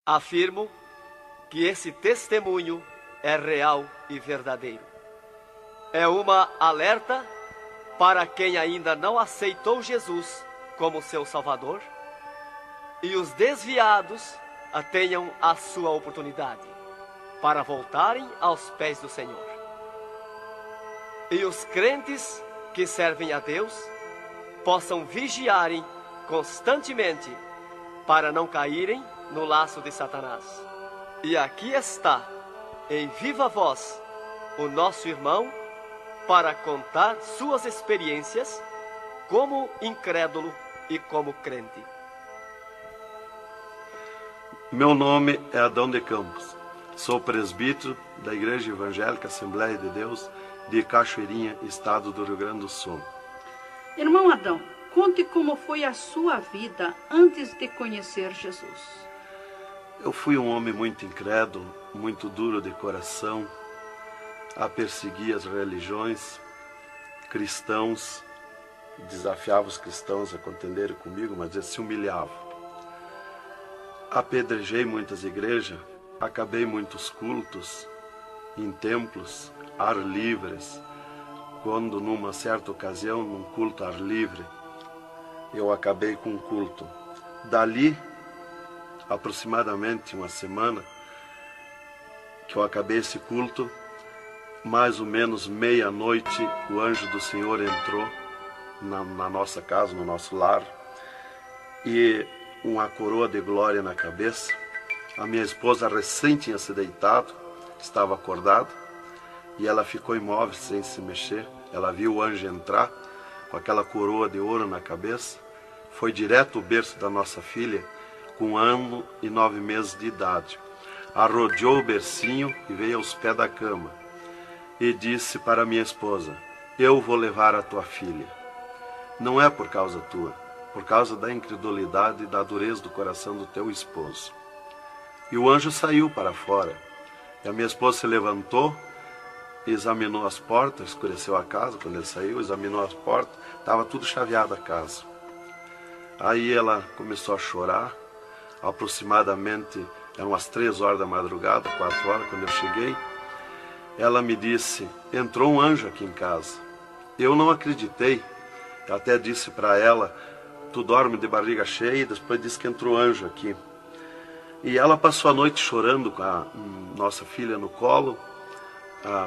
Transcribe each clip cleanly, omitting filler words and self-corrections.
Afirmo que esse testemunho é real e verdadeiro. É uma alerta para quem ainda não aceitou Jesus como seu Salvador, e os desviados tenham a sua oportunidade para voltarem aos pés do Senhor. E os crentes que servem a Deus possam vigiarem constantemente para não caírem no laço de Satanás. E aqui está, em viva voz, o nosso irmão para contar suas experiências como incrédulo e como crente. Meu nome é Adão de Campos. Sou presbítero da Igreja Evangélica Assembleia de Deus de Cachoeirinha, estado do Rio Grande do Sul. Irmão Adão, conte como foi a sua vida antes de conhecer Jesus. Eu fui um homem muito incrédulo, muito duro de coração, a perseguir as religiões, cristãos, desafiava os cristãos a contenderem comigo, mas eles se humilhavam. Apedrejei muitas igrejas, acabei muitos cultos, em templos, ar livres, quando numa certa ocasião, num culto ar livre, eu acabei com um culto. Dali, aproximadamente uma semana, que eu acabei esse culto, mais ou menos meia-noite, o anjo do Senhor entrou na nossa casa, no nosso lar, e uma coroa de glória na cabeça. A minha esposa recém tinha se deitado, estava acordada, e ela ficou imóvel, sem se mexer. Ela viu o anjo entrar com aquela coroa de ouro na cabeça, foi direto ao berço da nossa filha, com 1 ano e 9 meses de idade. Arrodeou o bercinho e veio aos pés da cama, e disse para minha esposa: eu vou levar a tua filha. Não é por causa tua, por causa da incredulidade e da dureza do coração do teu esposo. E o anjo saiu para fora. E a minha esposa se levantou, examinou as portas, escureceu a casa quando ele saiu, examinou as portas, estava tudo chaveado a casa. Aí ela começou a chorar, aproximadamente, eram as 3 horas da madrugada, 4 horas, quando eu cheguei. Ela me disse: entrou um anjo aqui em casa. Eu não acreditei, eu até disse para ela: tu dorme de barriga cheia, e depois disse que entrou anjo aqui. E ela passou a noite chorando com a nossa filha no colo,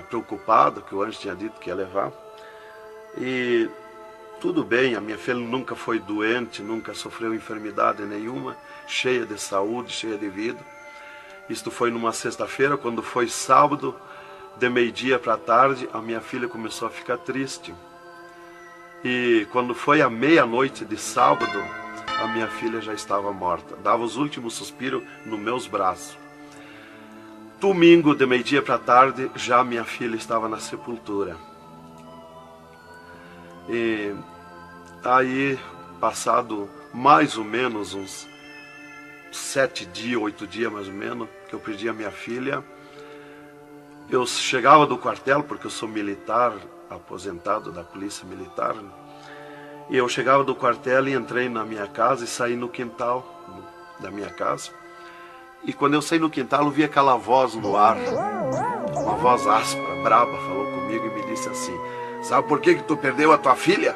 preocupada, que o anjo tinha dito que ia levar. E tudo bem, a minha filha nunca foi doente, nunca sofreu enfermidade nenhuma, cheia de saúde, cheia de vida. Isto foi numa sexta-feira. Quando foi sábado, de meio-dia para tarde, a minha filha começou a ficar triste. E quando foi à meia-noite de sábado, a minha filha já estava morta. Dava os últimos suspiros nos meus braços. Domingo, de meio-dia para tarde, já minha filha estava na sepultura. E aí, passado mais ou menos uns 7 dias, 8 dias mais ou menos, que eu perdi a minha filha, eu chegava do quartel, porque eu sou militar, aposentado da polícia militar, e eu chegava do quartel e entrei na minha casa e saí no quintal da minha casa. E quando eu saí no quintal, eu vi aquela voz no ar, uma voz áspera, braba, falou comigo e me disse assim: sabe por que tu perdeu a tua filha?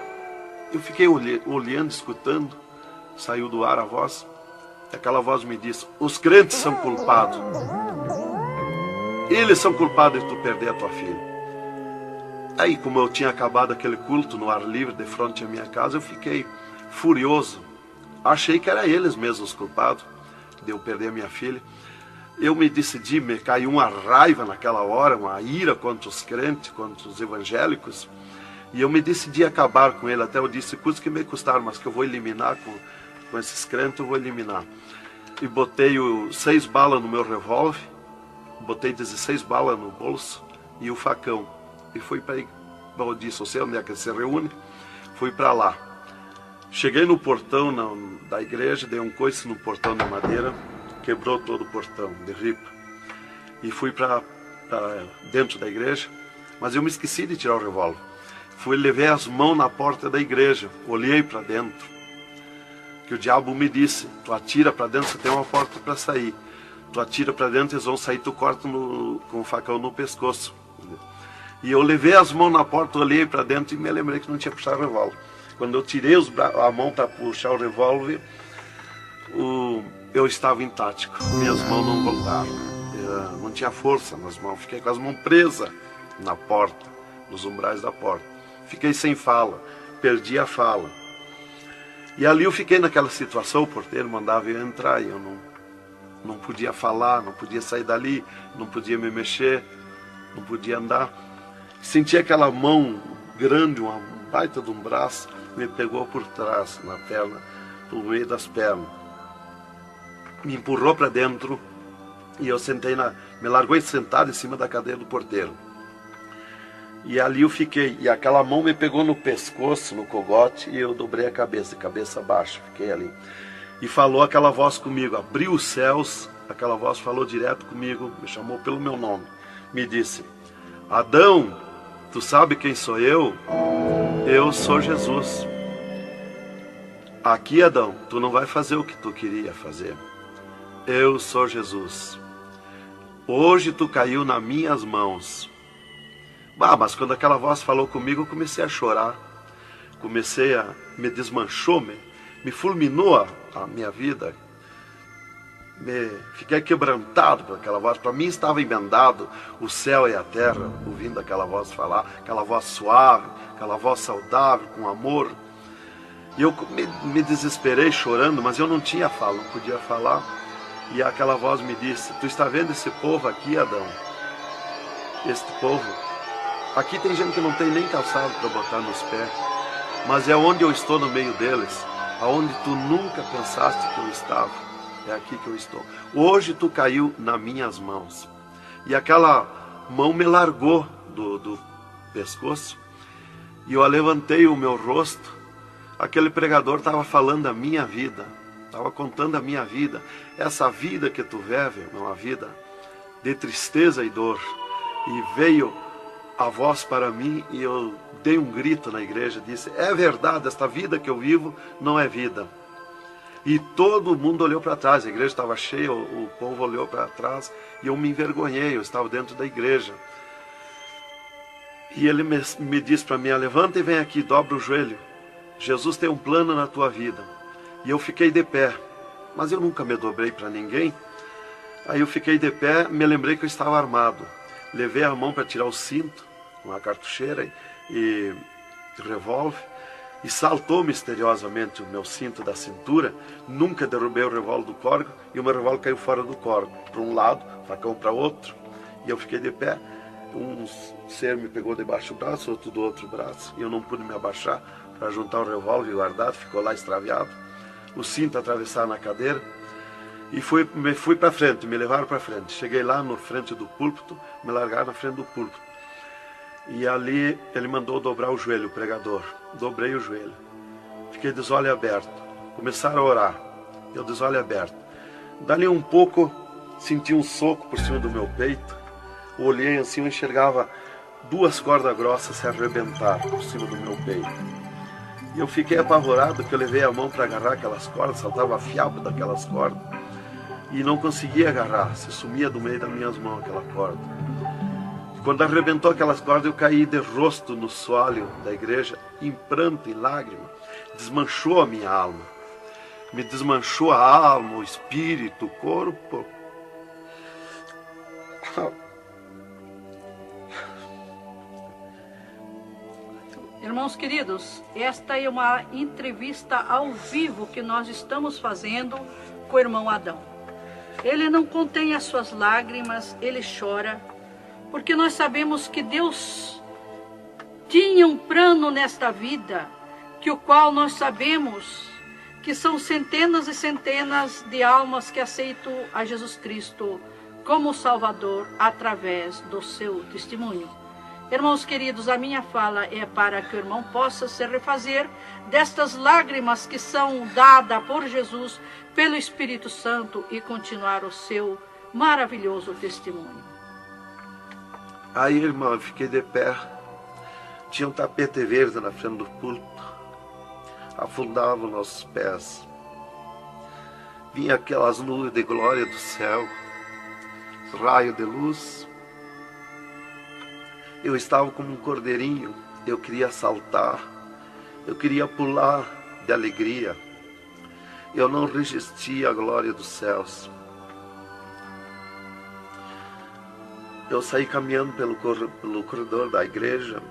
Eu fiquei olhando, escutando, saiu do ar a voz, e aquela voz me disse: os crentes são culpados. Eles são culpados de tu perder a tua filha. Aí, como eu tinha acabado aquele culto no ar livre de frente à minha casa, eu fiquei furioso. Achei que eram eles mesmos os culpados de eu perder a minha filha. Eu me decidi, me caiu uma raiva naquela hora, uma ira contra os crentes, contra os evangélicos. E eu me decidi acabar com ele. Até eu disse: custa que me custar, mas que eu vou eliminar com esses crentes, eu vou eliminar. E botei 6 balas no meu revólver, botei 16 balas no bolso e o facão. E fui para, eu disse, você onde é que se reúne? Fui para lá. Cheguei no portão da igreja, dei um coice no portão de madeira, quebrou todo o portão de ripa. E fui para dentro da igreja, mas eu me esqueci de tirar o revólver. Levei as mãos na porta da igreja, olhei para dentro. Que o diabo me disse: tu atira para dentro, você tem uma porta para sair. tu atira para dentro, eles vão sair, tu corta com o facão no pescoço. E eu levei as mãos na porta, olhei para dentro e me lembrei que não tinha puxado o revólver. Quando eu tirei a mão para puxar o revólver, eu estava intático, minhas mãos não voltaram, não tinha força nas mãos, fiquei com as mãos presas na porta, nos umbrais da porta, fiquei sem fala, perdi a fala. E ali eu fiquei naquela situação, o porteiro mandava eu entrar e eu não podia falar, não podia sair dali, não podia me mexer, não podia andar. Senti aquela mão grande, uma baita de um braço, me pegou por trás, na perna, pelo meio das pernas. Me empurrou para dentro e eu me largou sentado em cima da cadeira do porteiro. E ali eu fiquei, e aquela mão me pegou no pescoço, no cogote, e eu dobrei a cabeça, de cabeça baixa, fiquei ali. E falou aquela voz comigo, abriu os céus, aquela voz falou direto comigo, me chamou pelo meu nome, me disse: Adão, tu sabe quem sou eu? Eu sou Jesus. Aqui, Adão, tu não vai fazer o que tu queria fazer. Eu sou Jesus. Hoje tu caiu nas minhas mãos. Mas quando aquela voz falou comigo, eu comecei a chorar. Me desmanchou, me fulminou a minha vida. Fiquei quebrantado por aquela voz. Para mim estava emendado o céu e a terra, ouvindo aquela voz falar, aquela voz suave, aquela voz saudável, com amor. E eu me desesperei chorando, mas eu não tinha fala, não podia falar. E aquela voz me disse: tu está vendo esse povo aqui, Adão? Este povo, aqui tem gente que não tem nem calçado para botar nos pés, mas é onde eu estou no meio deles, aonde tu nunca pensaste que eu estava, é aqui que eu estou. Hoje tu caiu nas minhas mãos. E aquela mão me largou do pescoço, e eu levantei o meu rosto. Aquele pregador estava falando a minha vida, estava contando a minha vida. Essa vida que tu vive é uma vida de tristeza e dor. E veio a voz para mim e eu dei um grito na igreja, disse: é verdade, esta vida que eu vivo não é vida. E todo mundo olhou para trás, a igreja estava cheia, o povo olhou para trás e eu me envergonhei, eu estava dentro da igreja. E ele me disse para mim: levanta e vem aqui, dobra o joelho. Jesus tem um plano na tua vida. E eu fiquei de pé, mas eu nunca me dobrei para ninguém. Aí eu fiquei de pé, me lembrei que eu estava armado. Levei a mão para tirar o cinto, uma cartucheira e revólver, e saltou misteriosamente o meu cinto da cintura. Nunca derrubei o revólver do córrego, e o meu revólver caiu fora do córrego, para um lado, facão para outro. E eu fiquei de pé. Um ser me pegou debaixo do braço, outro do outro braço, e eu não pude me abaixar para juntar o revólver e guardar, ficou lá extraviado. O cinto atravessar na cadeira, e fui para frente, me levaram para frente. Cheguei lá na frente do púlpito, me largaram na frente do púlpito. E ali ele mandou dobrar o joelho, o pregador. Dobrei o joelho. Fiquei de olho aberto. Começaram a orar. Eu de olho aberto. Dali um pouco, senti um soco por cima do meu peito. Olhei assim, eu enxergava duas cordas grossas se arrebentar por cima do meu peito. E eu fiquei apavorado, que eu levei a mão para agarrar aquelas cordas, saltava fiapo daquelas cordas. E não conseguia agarrar, se sumia do meio das minhas mãos aquela corda. Quando arrebentou aquelas cordas, eu caí de rosto no soalho da igreja, em pranto, em lágrima. Desmanchou a minha alma. Me desmanchou a alma, o espírito, o corpo. Irmãos queridos, esta é uma entrevista ao vivo que nós estamos fazendo com o irmão Adão. Ele não contém as suas lágrimas, ele chora, porque nós sabemos que Deus tinha um plano nesta vida, que o qual nós sabemos que são centenas e centenas de almas que aceitam a Jesus Cristo como Salvador através do seu testemunho. Irmãos queridos, a minha fala é para que o irmão possa se refazer destas lágrimas que são dadas por Jesus, pelo Espírito Santo, e continuar o seu maravilhoso testemunho. Aí, irmão, eu fiquei de pé. Tinha um tapete verde na frente do púlpito. Afundava os nossos pés. Vinha aquelas nuvens de glória do céu. raio de luz. Eu estava como um cordeirinho, eu queria saltar, eu queria pular de alegria. Eu não resistia à glória dos céus. Eu saí caminhando pelo corredor da igreja,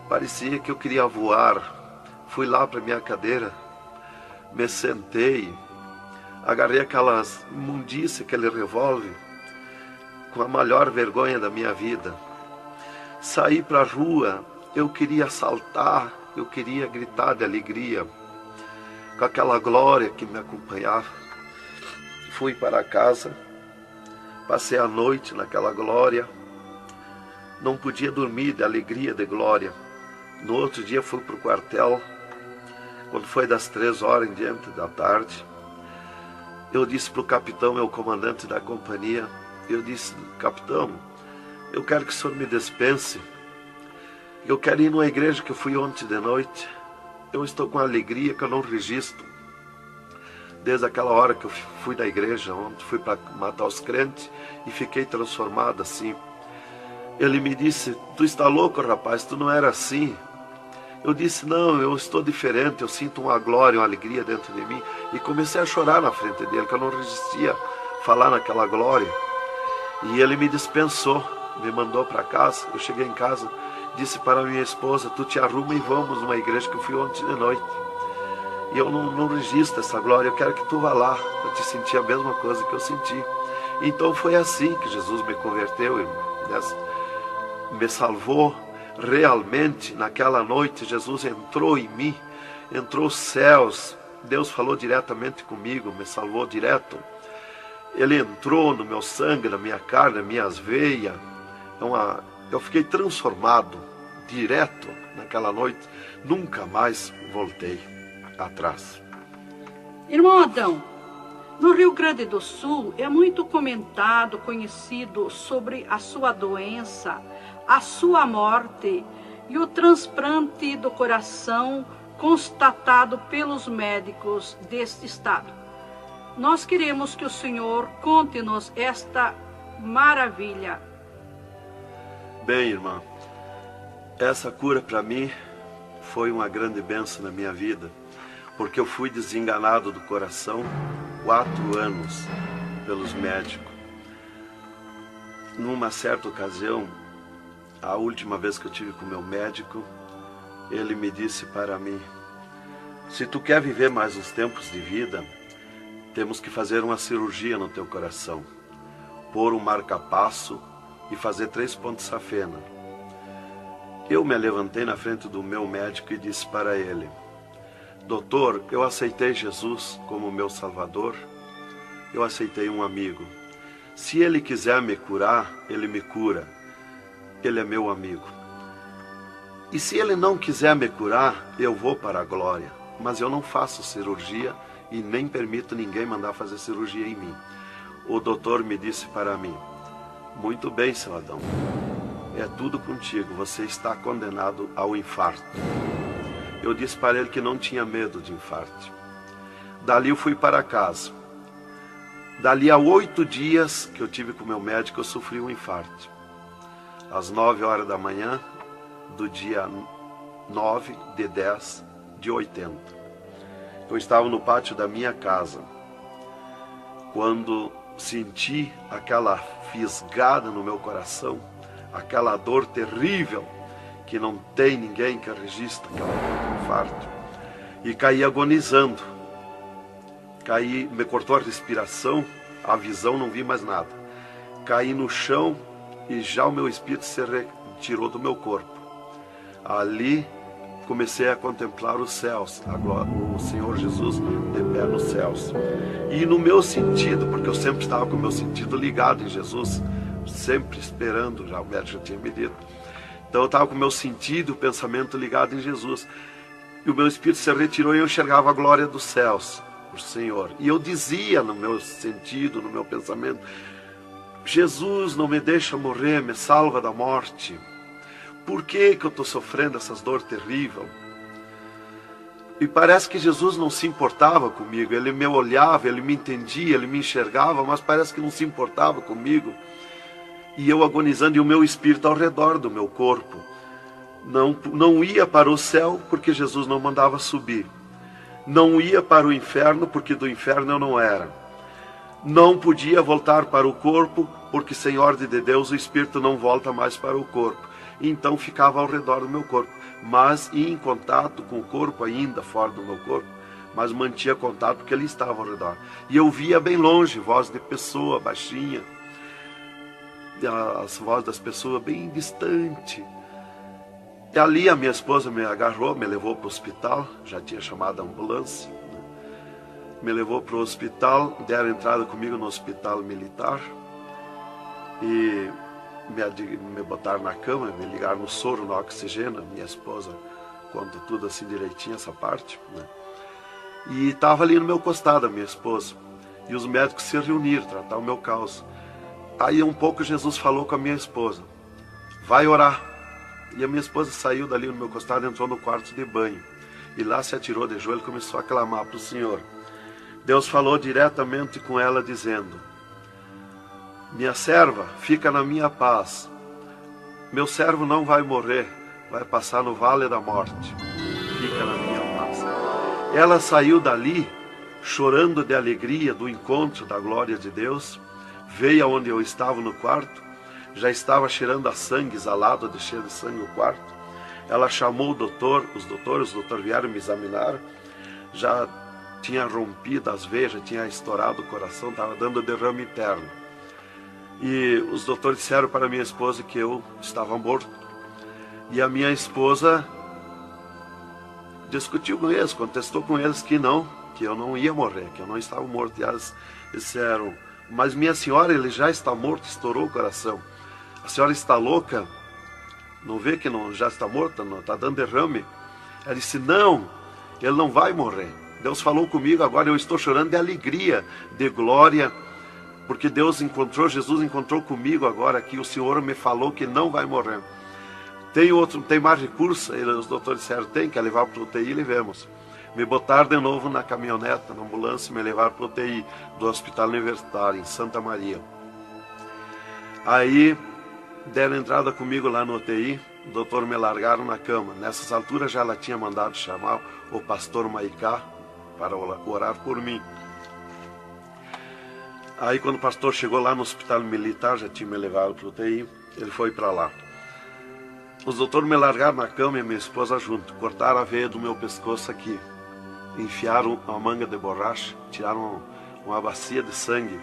parecia que eu queria voar. Fui lá para minha cadeira, me sentei, agarrei aquelas imundícias, aquele revólver, com a maior vergonha da minha vida. Saí para a rua, eu queria saltar, eu queria gritar de alegria, com aquela glória que me acompanhava. Fui para casa, passei a noite naquela glória, não podia dormir de alegria, de glória. No outro dia fui para o quartel, quando foi das 3 horas em diante da tarde, eu disse para o capitão, meu comandante da companhia, eu disse: capitão, eu quero que o senhor me dispense, eu quero ir numa igreja que eu fui ontem de noite, eu estou com alegria que eu não registro. Desde aquela hora que eu fui da igreja ontem, fui para matar os crentes e fiquei transformado assim. Ele me disse: tu está louco, rapaz, tu não era assim. Eu disse: não, eu estou diferente, eu sinto uma glória, uma alegria dentro de mim. E comecei a chorar na frente dele, que eu não resistia a falar naquela glória. E ele me dispensou, me mandou para casa. Eu cheguei em casa, disse para minha esposa: tu te arruma e vamos numa igreja que eu fui ontem de noite. E eu não registro essa glória, eu quero que tu vá lá, para te sentir a mesma coisa que eu senti. Então foi assim que Jesus me converteu, me salvou. Realmente, naquela noite, Jesus entrou em mim, entrou os céus, Deus falou diretamente comigo, me salvou direto. Ele entrou no meu sangue, na minha carne, nas minhas veias. Eu fiquei transformado, direto, naquela noite. Nunca mais voltei atrás. Irmão Adão, no Rio Grande do Sul é muito comentado, conhecido sobre a sua doença, a sua morte e o transplante do coração constatado pelos médicos deste estado. Nós queremos que o Senhor conte-nos esta maravilha. Bem, irmã, essa cura para mim foi uma grande bênção na minha vida, porque eu fui desenganado do coração 4 anos pelos médicos. Numa certa ocasião, a última vez que eu tive com o meu médico, ele me disse para mim: se tu quer viver mais uns tempos de vida, temos que fazer uma cirurgia no teu coração, pôr um marca-passo e fazer 3 pontos de safena. Eu me levantei na frente do meu médico e disse para ele: doutor, eu aceitei Jesus como meu salvador, eu aceitei um amigo. Se ele quiser me curar, ele me cura. Ele é meu amigo. E se ele não quiser me curar, eu vou para a glória. Mas eu não faço cirurgia e nem permito ninguém mandar fazer cirurgia em mim. O doutor me disse para mim: muito bem, seu Adão, é tudo contigo, você está condenado ao infarto. Eu disse para ele que não tinha medo de infarto. Dali eu fui para casa. Dali a 8 dias que eu tive com o meu médico, eu sofri um infarto. Às 9 horas da manhã do dia 9 de 10 de 80. Eu estava no pátio da minha casa, quando senti aquela fisgada no meu coração, aquela dor terrível, que não tem ninguém que registre aquela dor do infarto, e caí agonizando. Caí, me cortou a respiração, a visão, não vi mais nada. Caí no chão e já o meu espírito se retirou do meu corpo. Ali comecei a contemplar os céus, o Senhor Jesus de pé nos céus. E no meu sentido, porque eu sempre estava com o meu sentido ligado em Jesus, sempre esperando, já o médico já tinha me dito. Então eu estava com o meu sentido, o pensamento ligado em Jesus. E o meu espírito se retirou e eu enxergava a glória dos céus, o Senhor. E eu dizia no meu sentido, no meu pensamento: Jesus, não me deixa morrer, me salva da morte. Por que eu estou sofrendo essas dores terríveis? E parece que Jesus não se importava comigo. Ele me olhava, ele me entendia, ele me enxergava, mas parece que não se importava comigo. E eu agonizando, e o meu espírito ao redor do meu corpo. Não ia para o céu, porque Jesus não mandava subir. Não ia para o inferno, porque do inferno eu não era. Não podia voltar para o corpo, porque sem ordem de Deus o espírito não volta mais para o corpo. Então ficava ao redor do meu corpo, mas ia em contato com o corpo ainda, fora do meu corpo, mas mantinha contato porque ele estava ao redor. E eu via bem longe, voz de pessoa, baixinha, as vozes das pessoas bem distante. E ali a minha esposa me agarrou, me levou para o hospital, já tinha chamado a ambulância, né? Me levou para o hospital, deram entrada comigo no hospital militar e me botaram na cama, me ligaram no soro, no oxigênio. Minha esposa conta tudo assim direitinho, essa parte, né? E estava ali no meu costado a minha esposa, e os médicos se reuniram, tratar o meu caso. Aí um pouco Jesus falou com a minha esposa, vai orar. E a minha esposa saiu dali no meu costado, entrou no quarto de banho. E lá se atirou de joelho e começou a clamar para o Senhor. Deus falou diretamente com ela, dizendo, minha serva, fica na minha paz. Meu servo não vai morrer, vai passar no vale da morte. Fica na minha paz. Ela saiu dali, chorando de alegria do encontro da glória de Deus. Veio aonde eu estava no quarto. Já estava cheirando a sangue, exalado de cheiro de sangue no quarto. Ela chamou o doutor, os doutores vieram me examinar. Já tinha rompido as veias, já tinha estourado o coração, estava dando derrame interno. E os doutores disseram para minha esposa que eu estava morto. E a minha esposa discutiu com eles, contestou com eles que eu não ia morrer, que eu não estava morto. E eles disseram, mas minha senhora, ele já está morto, estourou o coração. A senhora está louca? Não vê que não, já está morta? Não está dando derrame? Ela disse, não, ele não vai morrer. Deus falou comigo, agora eu estou chorando de alegria, de glória, porque Jesus encontrou comigo agora aqui, o Senhor me falou que não vai morrer. Tem mais recurso? Os doutores disseram, tem que levar para o UTI, levemos. Me botaram de novo na caminhoneta, na ambulância, e me levaram para o UTI do Hospital Universitário, em Santa Maria. Aí deram entrada comigo lá no UTI, o doutor me largaram na cama. Nessas alturas já ela tinha mandado chamar o pastor Maicá para orar por mim. Aí quando o pastor chegou lá no hospital militar, já tinha me levado para o UTI, ele foi para lá. Os doutores me largaram na cama e minha esposa junto, cortaram a veia do meu pescoço aqui, enfiaram uma manga de borracha, tiraram uma bacia de sangue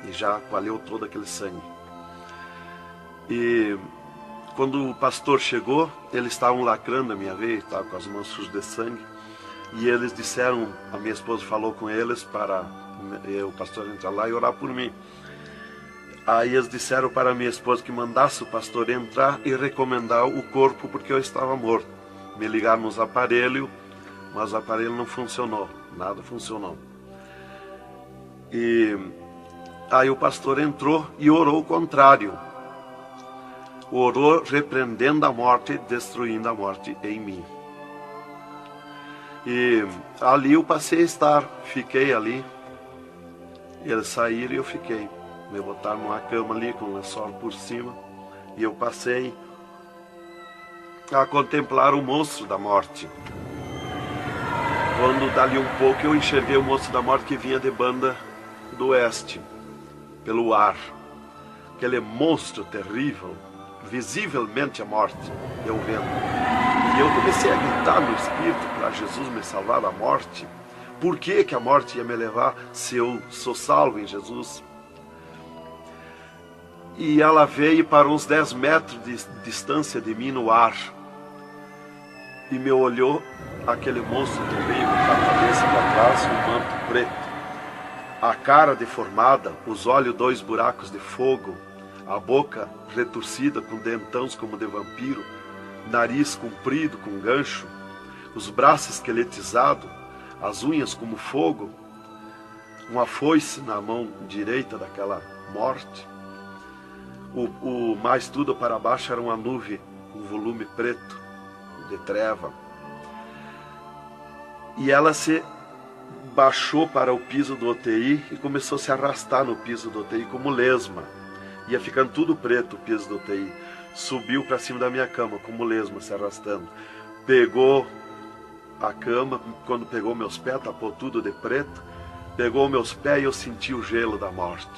e já coalhou todo aquele sangue. E quando o pastor chegou, eles estavam lacrando a minha veia, estava com as mãos sujas de sangue, e eles disseram, a minha esposa falou com eles para o pastor entrar lá e orar por mim. Aí eles disseram para a minha esposa que mandasse o pastor entrar e recomendar o corpo, porque eu estava morto. Me ligaram nos aparelhos, mas o aparelho não funcionou, nada funcionou. E aí o pastor entrou e orou o contrário. Orou repreendendo a morte, destruindo a morte em mim. E ali eu passei a estar, fiquei ali. Eles saíram e eu fiquei. Me botaram numa cama ali com um lençol por cima. E eu passei a contemplar o monstro da morte. Quando dali um pouco eu enxerguei o monstro da morte que vinha de Banda do Oeste, pelo ar. Aquele monstro terrível, visivelmente a morte, eu vendo. E eu comecei a gritar no espírito para Jesus me salvar da morte. Por que a morte ia me levar se eu sou salvo em Jesus? E ela veio para uns 10 metros de distância de mim no ar. E me olhou, aquele monstro terrível, com a cabeça para trás, um manto preto. A cara deformada, os olhos 2 buracos de fogo, a boca retorcida com dentões como de vampiro, nariz comprido com gancho, os braços esqueletizados, as unhas como fogo, uma foice na mão direita daquela morte. O mais tudo para baixo era uma nuvem, um volume preto, de treva. E ela se baixou para o piso do UTI e começou a se arrastar no piso do UTI como lesma. Ia ficando tudo preto o piso do UTI. Subiu para cima da minha cama como lesma, se arrastando. Pegou a cama, quando pegou meus pés, tapou tudo de preto. Pegou meus pés e eu senti o gelo da morte.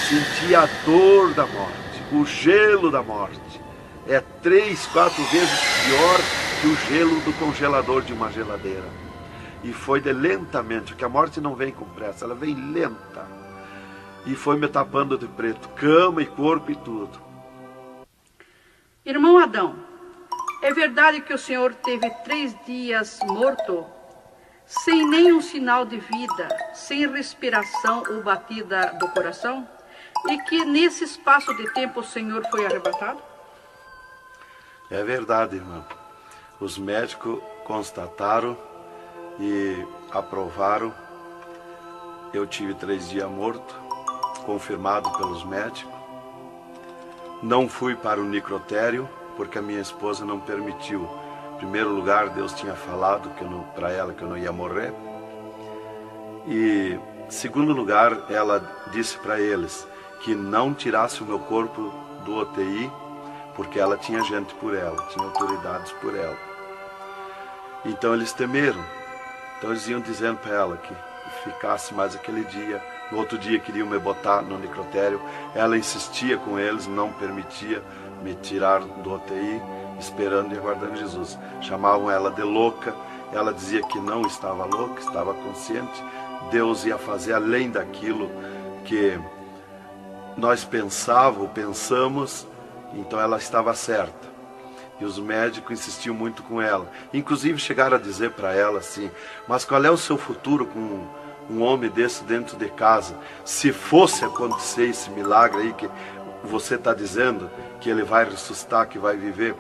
Senti a dor da morte, o gelo da morte. É 3, 4 vezes pior que o gelo do congelador de uma geladeira. E foi de lentamente, porque a morte não vem com pressa, ela vem lenta. E foi me tapando de preto, cama e corpo e tudo. Irmão Adão, é verdade que o senhor teve 3 dias morto, sem nenhum sinal de vida, sem respiração ou batida do coração? E que nesse espaço de tempo o senhor foi arrebatado? É verdade, irmão. Os médicos constataram e aprovaram. Eu tive 3 dias morto, confirmado pelos médicos. Não fui para o necrotério, porque a minha esposa não permitiu. Em primeiro lugar, Deus tinha falado para ela que eu não ia morrer. E, em segundo lugar, ela disse para eles que não tirasse o meu corpo do UTI, porque ela tinha gente por ela, tinha autoridades por ela. Então eles temeram. Então eles iam dizendo para ela que ficasse mais aquele dia. No outro dia queriam me botar no necrotério. Ela insistia com eles, não permitia me tirar do UTI, esperando e aguardando Jesus. Chamavam ela de louca. Ela dizia que não estava louca, estava consciente. Deus ia fazer além daquilo que nós pensamos, então ela estava certa. E os médicos insistiam muito com ela. Inclusive chegaram a dizer para ela assim: mas qual é o seu futuro com um homem desse dentro de casa? Se fosse acontecer esse milagre aí que você está dizendo, que ele vai ressuscitar, que vai viver,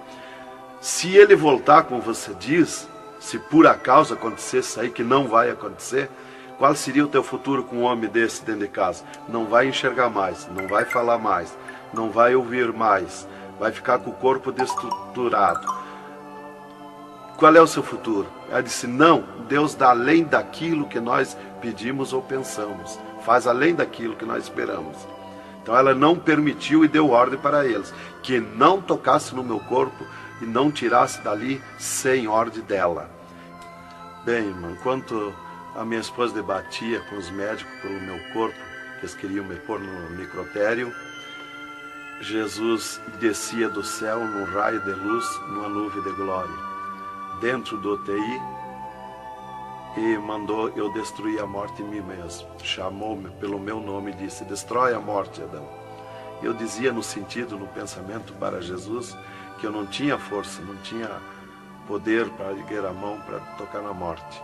se ele voltar como você diz, se por acaso acontecesse isso aí, que não vai acontecer, qual seria o teu futuro com um homem desse dentro de casa? Não vai enxergar mais, não vai falar mais, não vai ouvir mais, vai ficar com o corpo destruturado. Qual é o seu futuro? Ela disse: não, Deus dá além daquilo que nós pedimos ou pensamos, faz além daquilo que nós esperamos. Então ela não permitiu e deu ordem para eles, que não tocasse no meu corpo e não tirasse dali sem ordem dela. Bem, irmão, enquanto a minha esposa debatia com os médicos pelo meu corpo, que eles queriam me pôr no necrotério, Jesus descia do céu num raio de luz, numa nuvem de glória, dentro do UTI, e mandou eu destruir a morte em mim mesmo. Chamou-me pelo meu nome e disse: destrói a morte, Adão. Eu dizia no sentido, no pensamento para Jesus, que eu não tinha força, não tinha poder para erguer a mão para tocar na morte.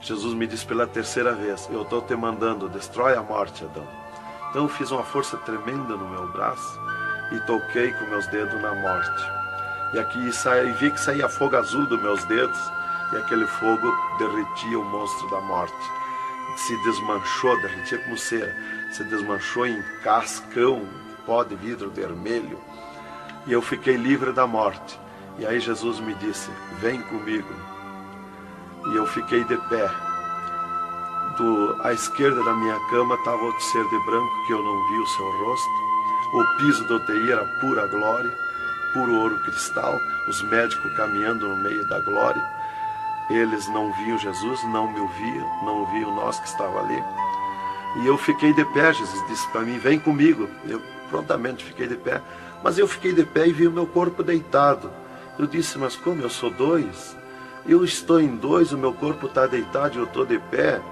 Jesus me disse pela 3ª vez: eu estou te mandando, destrói a morte, Adão. Então eu fiz uma força tremenda no meu braço e toquei com meus dedos na morte. E aqui vi que saía fogo azul dos meus dedos, e aquele fogo derretia o monstro da morte. Se desmanchou, derretia como cera, se desmanchou em cascão, pó de vidro vermelho, e eu fiquei livre da morte. E aí Jesus me disse: vem comigo. E eu fiquei de pé. À esquerda da minha cama estava outro ser de branco, que eu não vi o seu rosto. O piso do UTI era pura glória, puro ouro cristal, os médicos caminhando no meio da glória. Eles não viam Jesus, não me ouviam, não ouviam nós que estava ali. E eu fiquei de pé. Jesus disse para mim: vem comigo. Eu prontamente fiquei de pé. Mas eu fiquei de pé e vi o meu corpo deitado. Eu disse: mas como eu sou 2? Eu estou em 2, o meu corpo está deitado e eu estou de pé.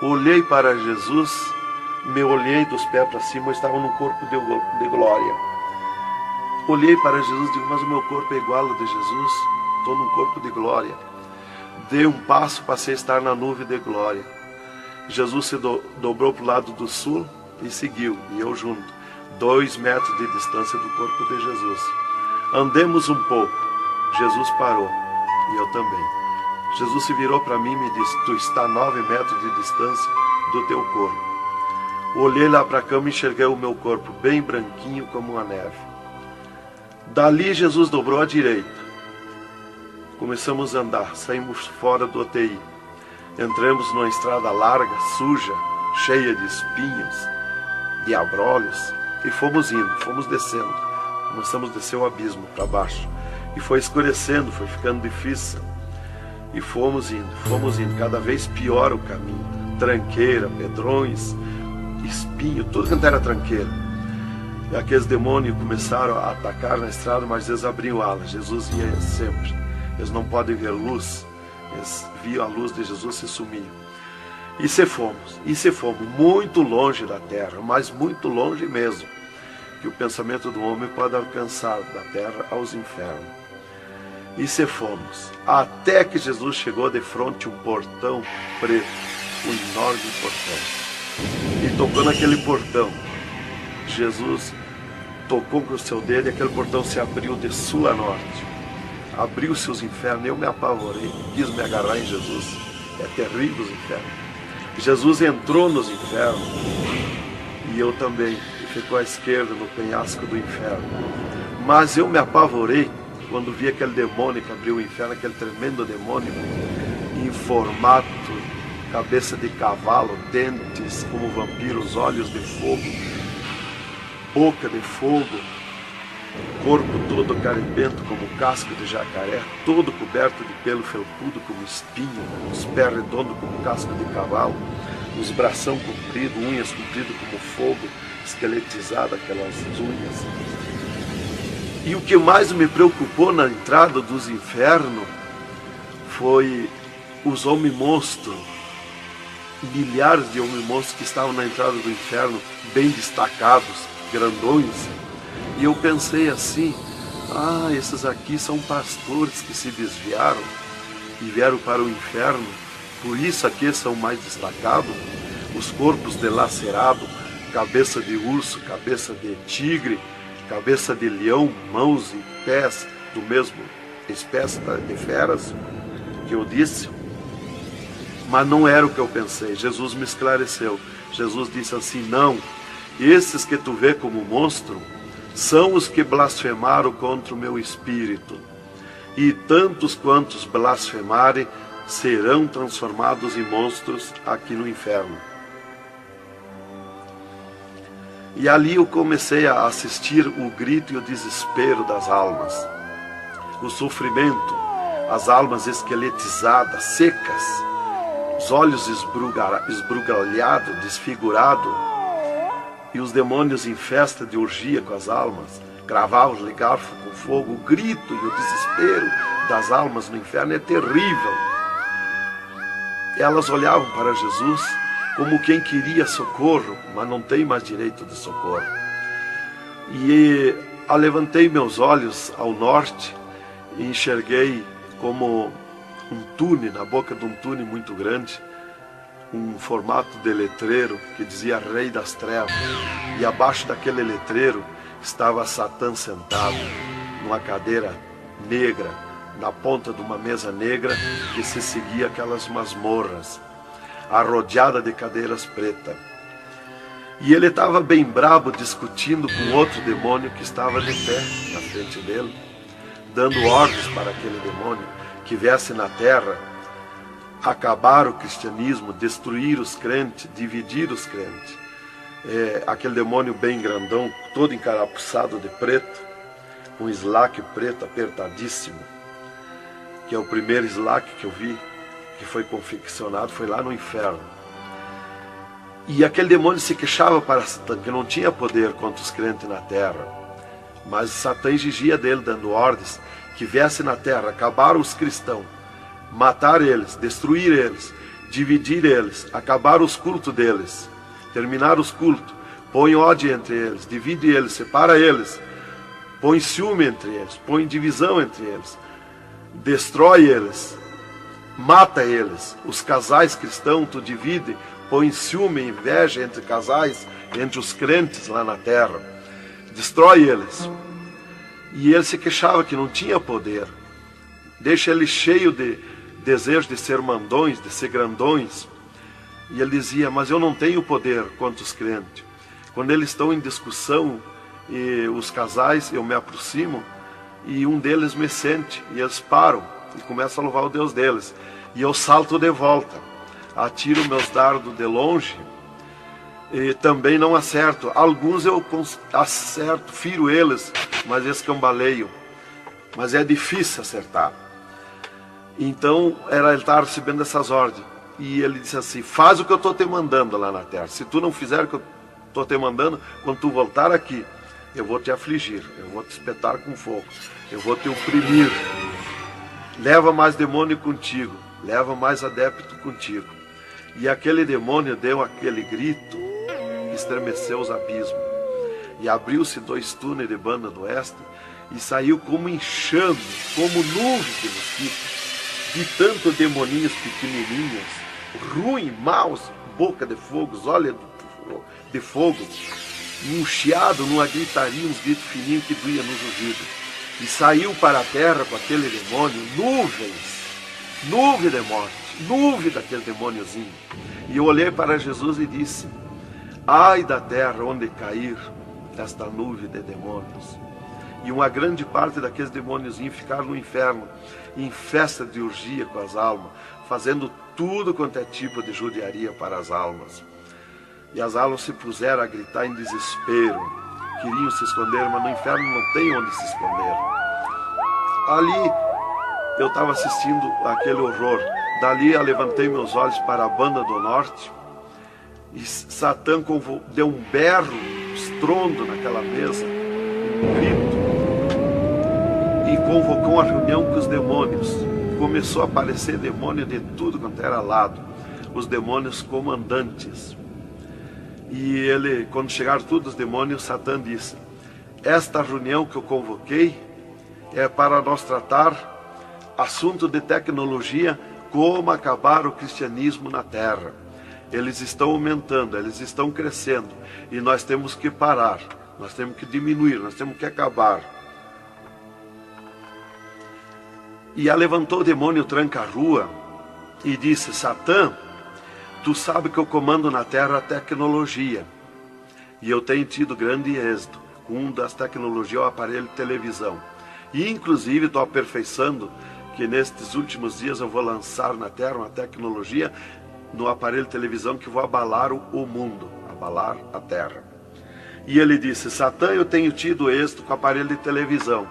Olhei para Jesus, me olhei dos pés para cima, eu estava num corpo de glória. Olhei para Jesus e digo: mas o meu corpo é igual ao de Jesus, estou num corpo de glória. Dei um passo, passei a estar na nuvem de glória. Jesus se dobrou para o lado do sul e seguiu, e eu junto, 2 metros de distância do corpo de Jesus. Andemos um pouco. Jesus parou, e eu também. Jesus se virou para mim e me disse: tu está a 9 metros de distância do teu corpo. Olhei lá para a cama e enxerguei o meu corpo bem branquinho como uma neve. Dali Jesus dobrou à direita. Começamos a andar, saímos fora do UTI. Entramos numa estrada larga, suja, cheia de espinhos, de abrolhos, e fomos indo, fomos descendo. Começamos a descer o abismo para baixo. E foi escurecendo, foi ficando difícil. E fomos indo, cada vez pior o caminho. Tranqueira, pedrões, espinho, tudo quanto era tranqueira. E aqueles demônios começaram a atacar na estrada, mas eles abriam alas. Jesus ia sempre. Eles não podem ver luz. Eles viam a luz de Jesus e se sumiam. E se fomos muito longe da terra, mas muito longe mesmo, que o pensamento do homem pode alcançar da terra aos infernos. E se fomos, até que Jesus chegou de frente a um portão preto, um enorme portão. E tocou naquele portão. Jesus tocou com o seu dedo e aquele portão se abriu de sul a norte. Abriu-se os infernos, eu me apavorei, quis me agarrar em Jesus. É terrível os infernos. Jesus entrou nos infernos e eu também. Ficou à esquerda no penhasco do inferno. Mas eu me apavorei quando vi aquele demônio que abriu o inferno, aquele tremendo demônio, em formato, cabeça de cavalo, dentes como vampiros, olhos de fogo, boca de fogo, corpo todo carimbento como casco de jacaré, todo coberto de pelo felpudo como espinho, os pés redondos como casco de cavalo, os bração compridos, unhas compridas como fogo, esqueletizado aquelas unhas. E o que mais me preocupou na entrada dos infernos foi os homens-monstros, milhares de homens-monstros que estavam na entrada do inferno, bem destacados, grandões. E eu pensei assim, esses aqui são pastores que se desviaram e vieram para o inferno, por isso aqui são mais destacados, os corpos dilacerados, cabeça de urso, cabeça de tigre, cabeça de leão, mãos e pés do mesmo espécie de feras que eu disse. Mas não era o que eu pensei. Jesus me esclareceu. Jesus disse assim, não, esses que tu vê como monstro são os que blasfemaram contra o meu espírito. E tantos quantos blasfemarem serão transformados em monstros aqui no inferno. E ali eu comecei a assistir o grito e o desespero das almas. O sofrimento, as almas esqueletizadas, secas, os olhos esbugalhados, desfigurados, e os demônios em festa de orgia com as almas, cravavam-lhe garfo com fogo. O grito e o desespero das almas no inferno é terrível. Elas olhavam para Jesus como quem queria socorro, mas não tem mais direito de socorro. E levantei meus olhos ao norte e enxerguei como um túnel, na boca de um túnel muito grande, um formato de letreiro que dizia Rei das Trevas. E abaixo daquele letreiro estava Satã sentado numa cadeira negra, na ponta de uma mesa negra que se seguia aquelas masmorras, arrodeada de cadeiras pretas. E ele estava bem brabo discutindo com outro demônio que estava de pé na frente dele, dando ordens para aquele demônio que viesse na terra acabar o cristianismo, destruir os crentes, dividir os crentes. Aquele demônio bem grandão, todo encarapuçado de preto, um slack preto apertadíssimo, que é o primeiro slack que eu vi, que foi confeccionado, foi lá no inferno. E aquele demônio se queixava para Satã, que não tinha poder contra os crentes na terra. Mas Satã exigia dele, dando ordens, que viesse na terra, acabar os cristãos, matar eles, destruir eles, dividir eles, acabar os cultos deles, terminar os cultos, põe ódio entre eles, divide eles, separa eles, põe ciúme entre eles, põe divisão entre eles, destrói eles, mata eles. Os casais cristãos tu divide, põe ciúme e inveja entre casais, entre os crentes lá na terra, destrói eles. E ele se queixava que não tinha poder, deixa ele cheio de desejo de ser mandões, de ser grandões. E ele dizia, mas eu não tenho poder contra os crentes. Quando eles estão em discussão, e os casais, eu me aproximo, e um deles me sente, e eles param. e começam a louvar o Deus deles. E eu salto de volta, atiro meus dardos de longe e também não acerto. Alguns eu acerto, firo eles, mas escambaleio. Mas é difícil acertar. Então ele estava recebendo essas ordens. E ele disse assim: faz o que eu estou te mandando lá na terra. Se tu não fizer o que eu estou te mandando, quando tu voltar aqui, eu vou te afligir, eu vou te espetar com fogo, eu vou te oprimir. Leva mais demônio contigo, leva mais adepto contigo. E aquele demônio deu aquele grito que estremeceu os abismos. E abriu-se 2 túneis de banda do oeste e saiu como enxame, como nuvem de mosquitos, de tanto demoninhos pequenininhos, ruim, maus, boca de fogo, olhos de fogo, um chiado, numa gritaria, uns gritos fininhos que doía nos ouvidos. E saiu para a terra com aquele demônio, nuvem de morte, nuvem daquele demôniozinho. E eu olhei para Jesus e disse: ai da terra onde cair esta nuvem de demônios. E uma grande parte daqueles demôniozinhos ficaram no inferno, em festa de orgia com as almas, fazendo tudo quanto é tipo de judiaria para as almas. E as almas se puseram a gritar em desespero, queriam se esconder, mas no inferno não tem onde se esconder. Ali eu estava assistindo aquele horror. Dali eu levantei meus olhos para a banda do norte e Satã deu um berro, um estrondo naquela mesa, um grito, e convocou uma reunião com os demônios. Começou a aparecer demônio de tudo quanto era lado, os demônios comandantes. E ele, quando chegaram todos os demônios, Satã disse: esta reunião que eu convoquei é para nós tratar assunto de tecnologia, como acabar o cristianismo na terra. Eles estão aumentando, eles estão crescendo, e nós temos que parar, nós temos que diminuir, nós temos que acabar. E levantou o demônio tranca-rua e disse: Satã, tu sabe que eu comando na terra a tecnologia, e eu tenho tido grande êxito. Um das tecnologias é o aparelho de televisão. E inclusive estou aperfeiçoando que nestes últimos dias eu vou lançar na terra uma tecnologia no aparelho de televisão que vou abalar o mundo, abalar a terra. E ele disse: Satã, eu tenho tido êxito com o aparelho de televisão.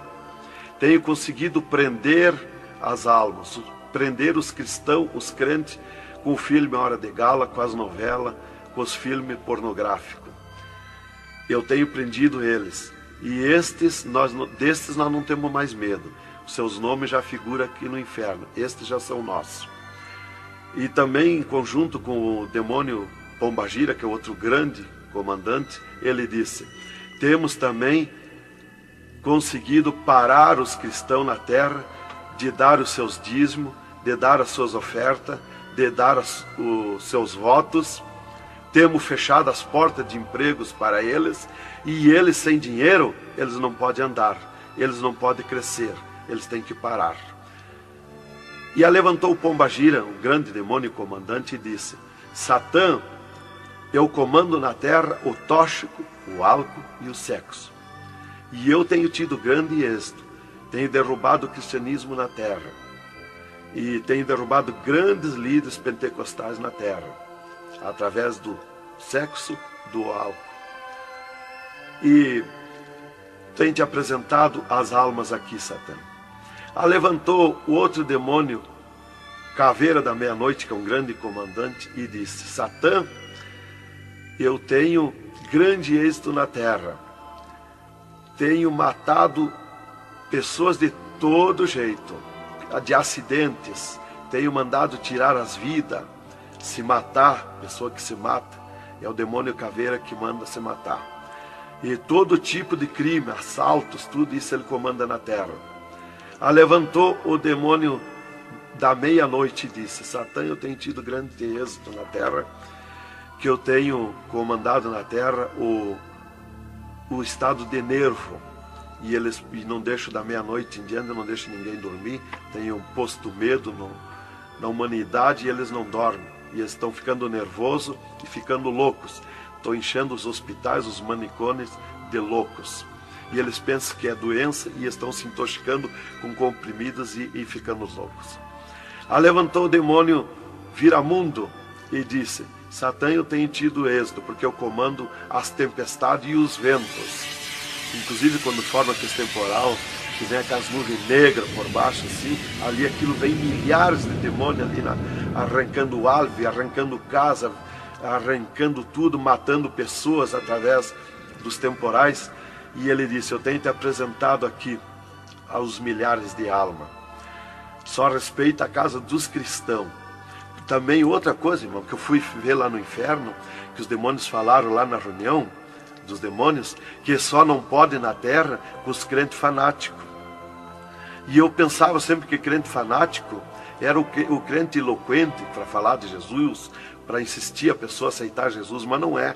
Tenho conseguido prender as almas, prender os cristãos, os crentes, com o filme Hora de Gala, com as novelas, com os filmes pornográficos. Eu tenho prendido eles. E destes nós não temos mais medo. Os seus nomes já figuram aqui no inferno. Estes já são nossos. E também, em conjunto com o demônio Pombagira, que é outro grande comandante, ele disse: temos também conseguido parar os cristãos na terra de dar os seus dízimos, de dar as suas ofertas, de dar os seus votos. Temos fechado as portas de empregos para eles, e eles sem dinheiro, eles não podem andar, eles não podem crescer, eles têm que parar. E levantou o Pombagira, o grande demônio comandante, e disse: Satã, eu comando na terra o tóxico, o álcool e o sexo. E eu tenho tido grande êxito, tenho derrubado o cristianismo na terra, e tenho derrubado grandes líderes pentecostais na terra, através do sexo, do álcool. E tenho te apresentado as almas aqui, Satã. Levantou o outro demônio, Caveira da Meia-Noite, que é um grande comandante, e disse: Satã, eu tenho grande êxito na terra. Tenho matado pessoas de todo jeito, de acidentes. Tenho mandado tirar as vidas, se matar. Pessoa que se mata é o demônio Caveira que manda se matar. E todo tipo de crime, assaltos, tudo isso ele comanda na terra. Levantou o demônio da Meia-Noite e disse: Satã, eu tenho tido grande êxito na terra, que eu tenho comandado na terra o estado de nervo, e eles não deixam da meia-noite em diante, não deixam ninguém dormir. Tenho posto medo na humanidade, e eles não dormem, e eles estão ficando nervosos e ficando loucos. Estou enchendo os hospitais, os manicômios de loucos. e eles pensam que é doença e estão se intoxicando com comprimidos e ficando loucos. Levantou o demônio Viramundo e disse: Satã, eu tenho tido êxito, porque eu comando as tempestades e os ventos. Inclusive quando forma aquele temporal, que vem aquelas nuvens negras por baixo assim, ali aquilo vem milhares de demônios ali arrancando árvore, arrancando casa, arrancando tudo, matando pessoas através dos temporais. E ele disse: eu tenho te apresentado aqui aos milhares de almas. Só respeita a casa dos cristãos. Também outra coisa, irmão, que eu fui ver lá no inferno, que os demônios falaram lá na reunião dos demônios, que só não pode na terra com os crentes fanáticos. E eu pensava sempre que crente fanático era o crente eloquente para falar de Jesus, para insistir a pessoa a aceitar Jesus, mas não é.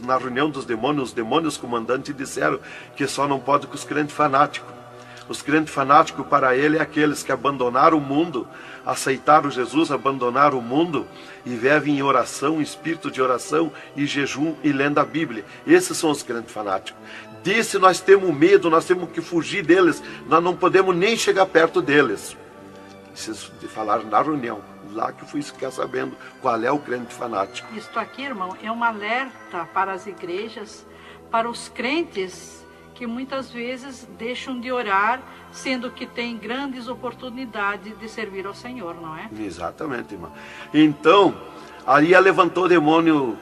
Na reunião dos demônios, os demônios comandantes disseram que só não pode com os crentes fanáticos. Os crentes fanáticos para ele é aqueles que abandonaram o mundo, aceitaram Jesus, abandonaram o mundo e vivem em oração, em espírito de oração e jejum e lendo a Bíblia. Esses são os crentes fanáticos. Disse: nós temos medo, nós temos que fugir deles, nós não podemos nem chegar perto deles. Vocês falaram na reunião, lá que eu fui ficar sabendo qual é o crente fanático. Isto aqui, irmão, é um alerta para as igrejas, para os crentes que muitas vezes deixam de orar, sendo que tem grandes oportunidades de servir ao Senhor, não é? Exatamente, irmão. Então, ali levantou o demônio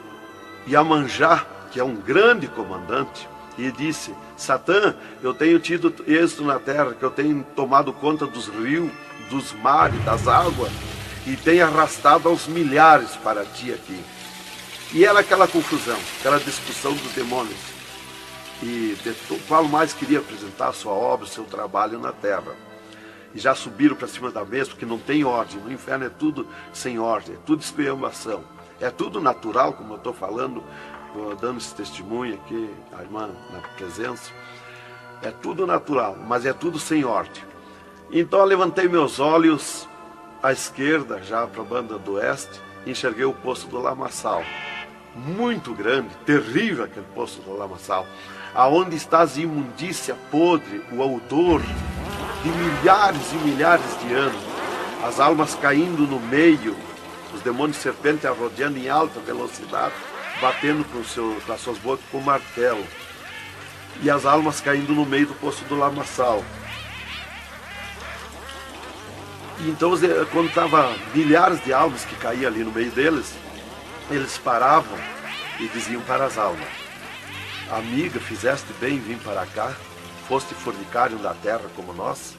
Iemanjá, que é um grande comandante, e disse: Satã, eu tenho tido êxito na terra, que eu tenho tomado conta dos rios, dos mares, das águas, e tenho arrastado aos milhares para ti aqui. E era aquela confusão, aquela discussão dos demônios. E qual mais queria apresentar a sua obra, o seu trabalho na terra. E já subiram para cima da mesa, porque não tem ordem. No inferno é tudo sem ordem, é tudo esculhambação. É tudo natural, como eu estou falando, dando esse testemunho aqui, a irmã na presença. É tudo natural, mas é tudo sem ordem. Então eu levantei meus olhos à esquerda, já para a banda do oeste, e enxerguei o poço do lamaçal. Muito grande, terrível aquele poço do lamaçal, aonde está a imundícia podre, o odor de milhares e milhares de anos, as almas caindo no meio, os demônios serpentes rodeando em alta velocidade, batendo com as suas bocas com martelo, e as almas caindo no meio do poço do lamaçal. E então, quando estava milhares de almas que caíam ali no meio deles, eles paravam e diziam para as almas: amiga, fizeste bem em vir para cá? Foste fornicário da terra como nós?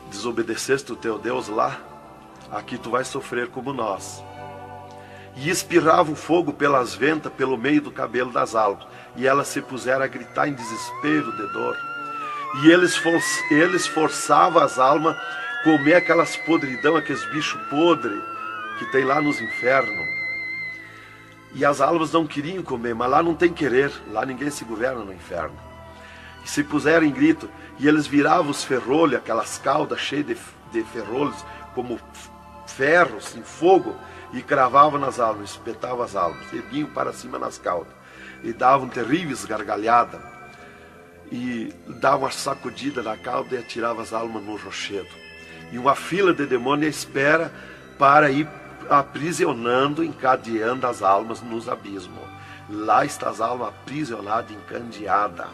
Desobedeceste o teu Deus lá? Aqui tu vais sofrer como nós. E espirrava o fogo pelas ventas, pelo meio do cabelo das almas, e elas se puseram a gritar em desespero de dor. E eles forçavam as almas a comer aquelas podridão, aqueles bichos podres que tem lá nos infernos. E as almas não queriam comer, mas lá não tem querer, lá ninguém se governa no inferno. E se puseram em grito, e eles viravam os ferrolhos, aquelas caudas cheias de ferrolhos, como ferros em fogo, e cravavam nas almas, espetavam as almas, erguiam para cima nas caudas, e davam terríveis gargalhadas, e davam uma sacudida na cauda e atiravam as almas no rochedo. E uma fila de demônios espera para ir aprisionando, encadeando as almas nos abismos. Lá está as almas aprisionadas, encandeadas,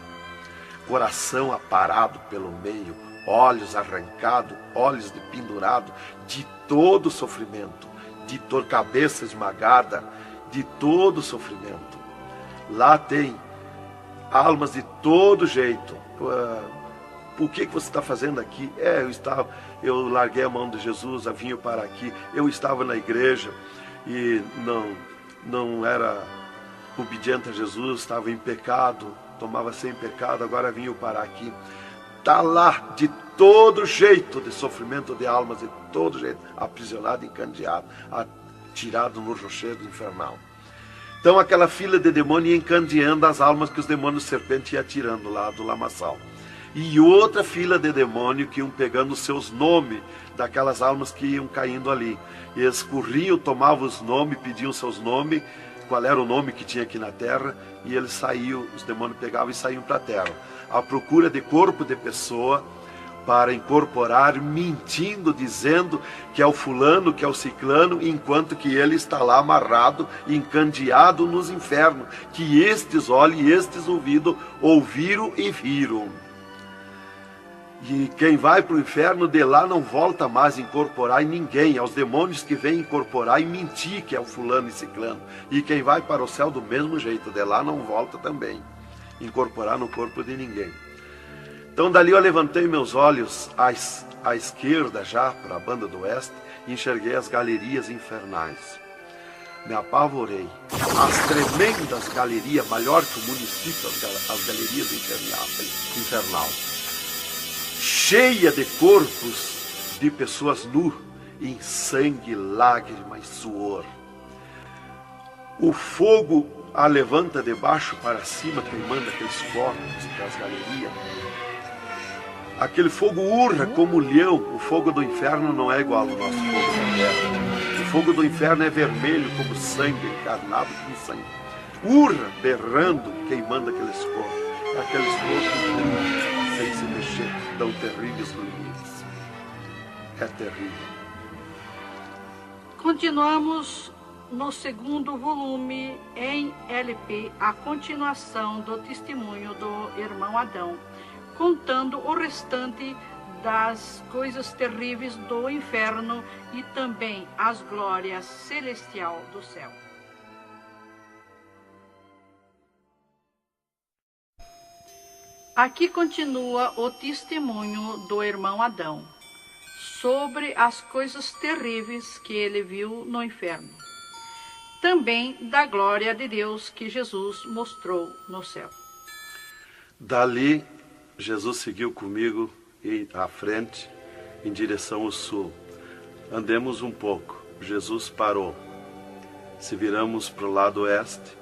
coração aparado pelo meio, olhos arrancados, olhos de pendurado, de todo sofrimento, de cabeça esmagada, de todo sofrimento. Lá tem almas de todo jeito. O que você está fazendo aqui? Eu larguei a mão de Jesus, vim para aqui. Eu estava na igreja e não era obediente a Jesus, estava em pecado, tomava sem pecado, agora vim para aqui. Está lá de todo jeito de sofrimento de almas, de todo jeito, aprisionado, encandeado, atirado no rochedo infernal. Então aquela fila de demônios ia encandeando as almas que os demônios serpentes iam tirando lá do lamaçal. E outra fila de demônios que iam pegando os seus nomes daquelas almas que iam caindo ali. E eles corriam, tomavam os nomes, pediam seus nomes, qual era o nome que tinha aqui na terra, e eles saíam, os demônios pegavam e saíam para a terra, à procura de corpo de pessoa, para incorporar, mentindo, dizendo que é o fulano, que é o ciclano, enquanto que ele está lá amarrado, encandeado nos infernos, que estes olhos e estes ouviram e viram. E quem vai para o inferno de lá não volta mais a incorporar em ninguém, é os demônios que vêm incorporar e mentir que é o fulano e ciclano. E quem vai para o céu do mesmo jeito, de lá não volta também, incorporar no corpo de ninguém. Então dali eu levantei meus olhos à esquerda já, para a banda do oeste, e enxerguei as galerias infernais. Me apavorei. As tremendas galerias, maior que o município, as galerias infernal. Cheia de corpos de pessoas nuas, em sangue, lágrima e suor. O fogo a levanta de baixo para cima, queimando aqueles corpos das galerias. Aquele fogo urra como leão. O fogo do inferno não é igual ao nosso fogo da terra. O fogo do inferno é vermelho como sangue, encarnado como sangue. Urra, berrando, queimando aqueles corpos. Aqueles corpos sem se mexer, dão terríveis grunhidos. É terrível. Continuamos no segundo volume em LP, a continuação do testemunho do irmão Adão, contando o restante das coisas terríveis do inferno e também as glórias celestial do céu. Aqui continua o testemunho do irmão Adão sobre as coisas terríveis que ele viu no inferno. Também da glória de Deus que Jesus mostrou no céu. Dali, Jesus seguiu comigo à frente, em direção ao sul. Andemos um pouco. Jesus parou. Se viramos para o lado oeste,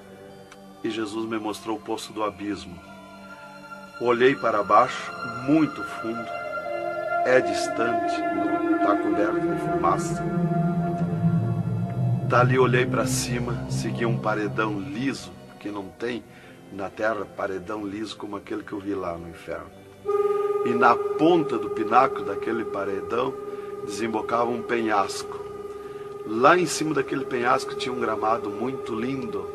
e Jesus me mostrou o poço do abismo. Olhei para baixo, muito fundo. É distante, está coberto de fumaça. Dali olhei para cima, segui um paredão liso, porque não tem na terra paredão liso como aquele que eu vi lá no inferno. E na ponta do pináculo daquele paredão desembocava um penhasco. Lá em cima daquele penhasco tinha um gramado muito lindo.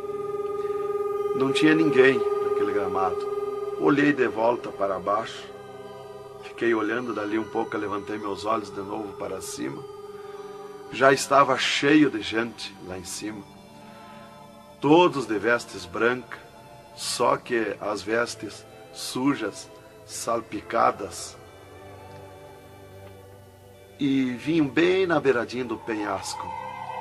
Não tinha ninguém naquele gramado. Olhei de volta para baixo, fiquei olhando dali um pouco, levantei meus olhos de novo para cima. Já estava cheio de gente lá em cima, todos de vestes brancas, só que as vestes sujas, salpicadas, e vinham bem na beiradinha do penhasco.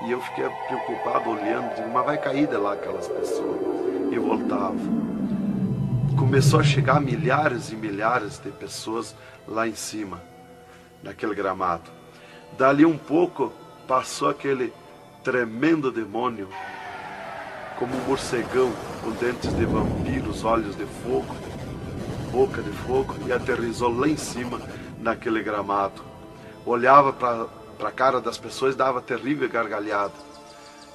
E eu fiquei preocupado olhando, digo, mas vai cair de lá aquelas pessoas. E voltava. Começou a chegar milhares e milhares de pessoas lá em cima, naquele gramado. Dali um pouco, passou aquele tremendo demônio, como um morcegão, com dentes de vampiros, olhos de fogo, boca de fogo, e aterrissou lá em cima, naquele gramado. Olhava para a cara das pessoas, dava terrível gargalhada.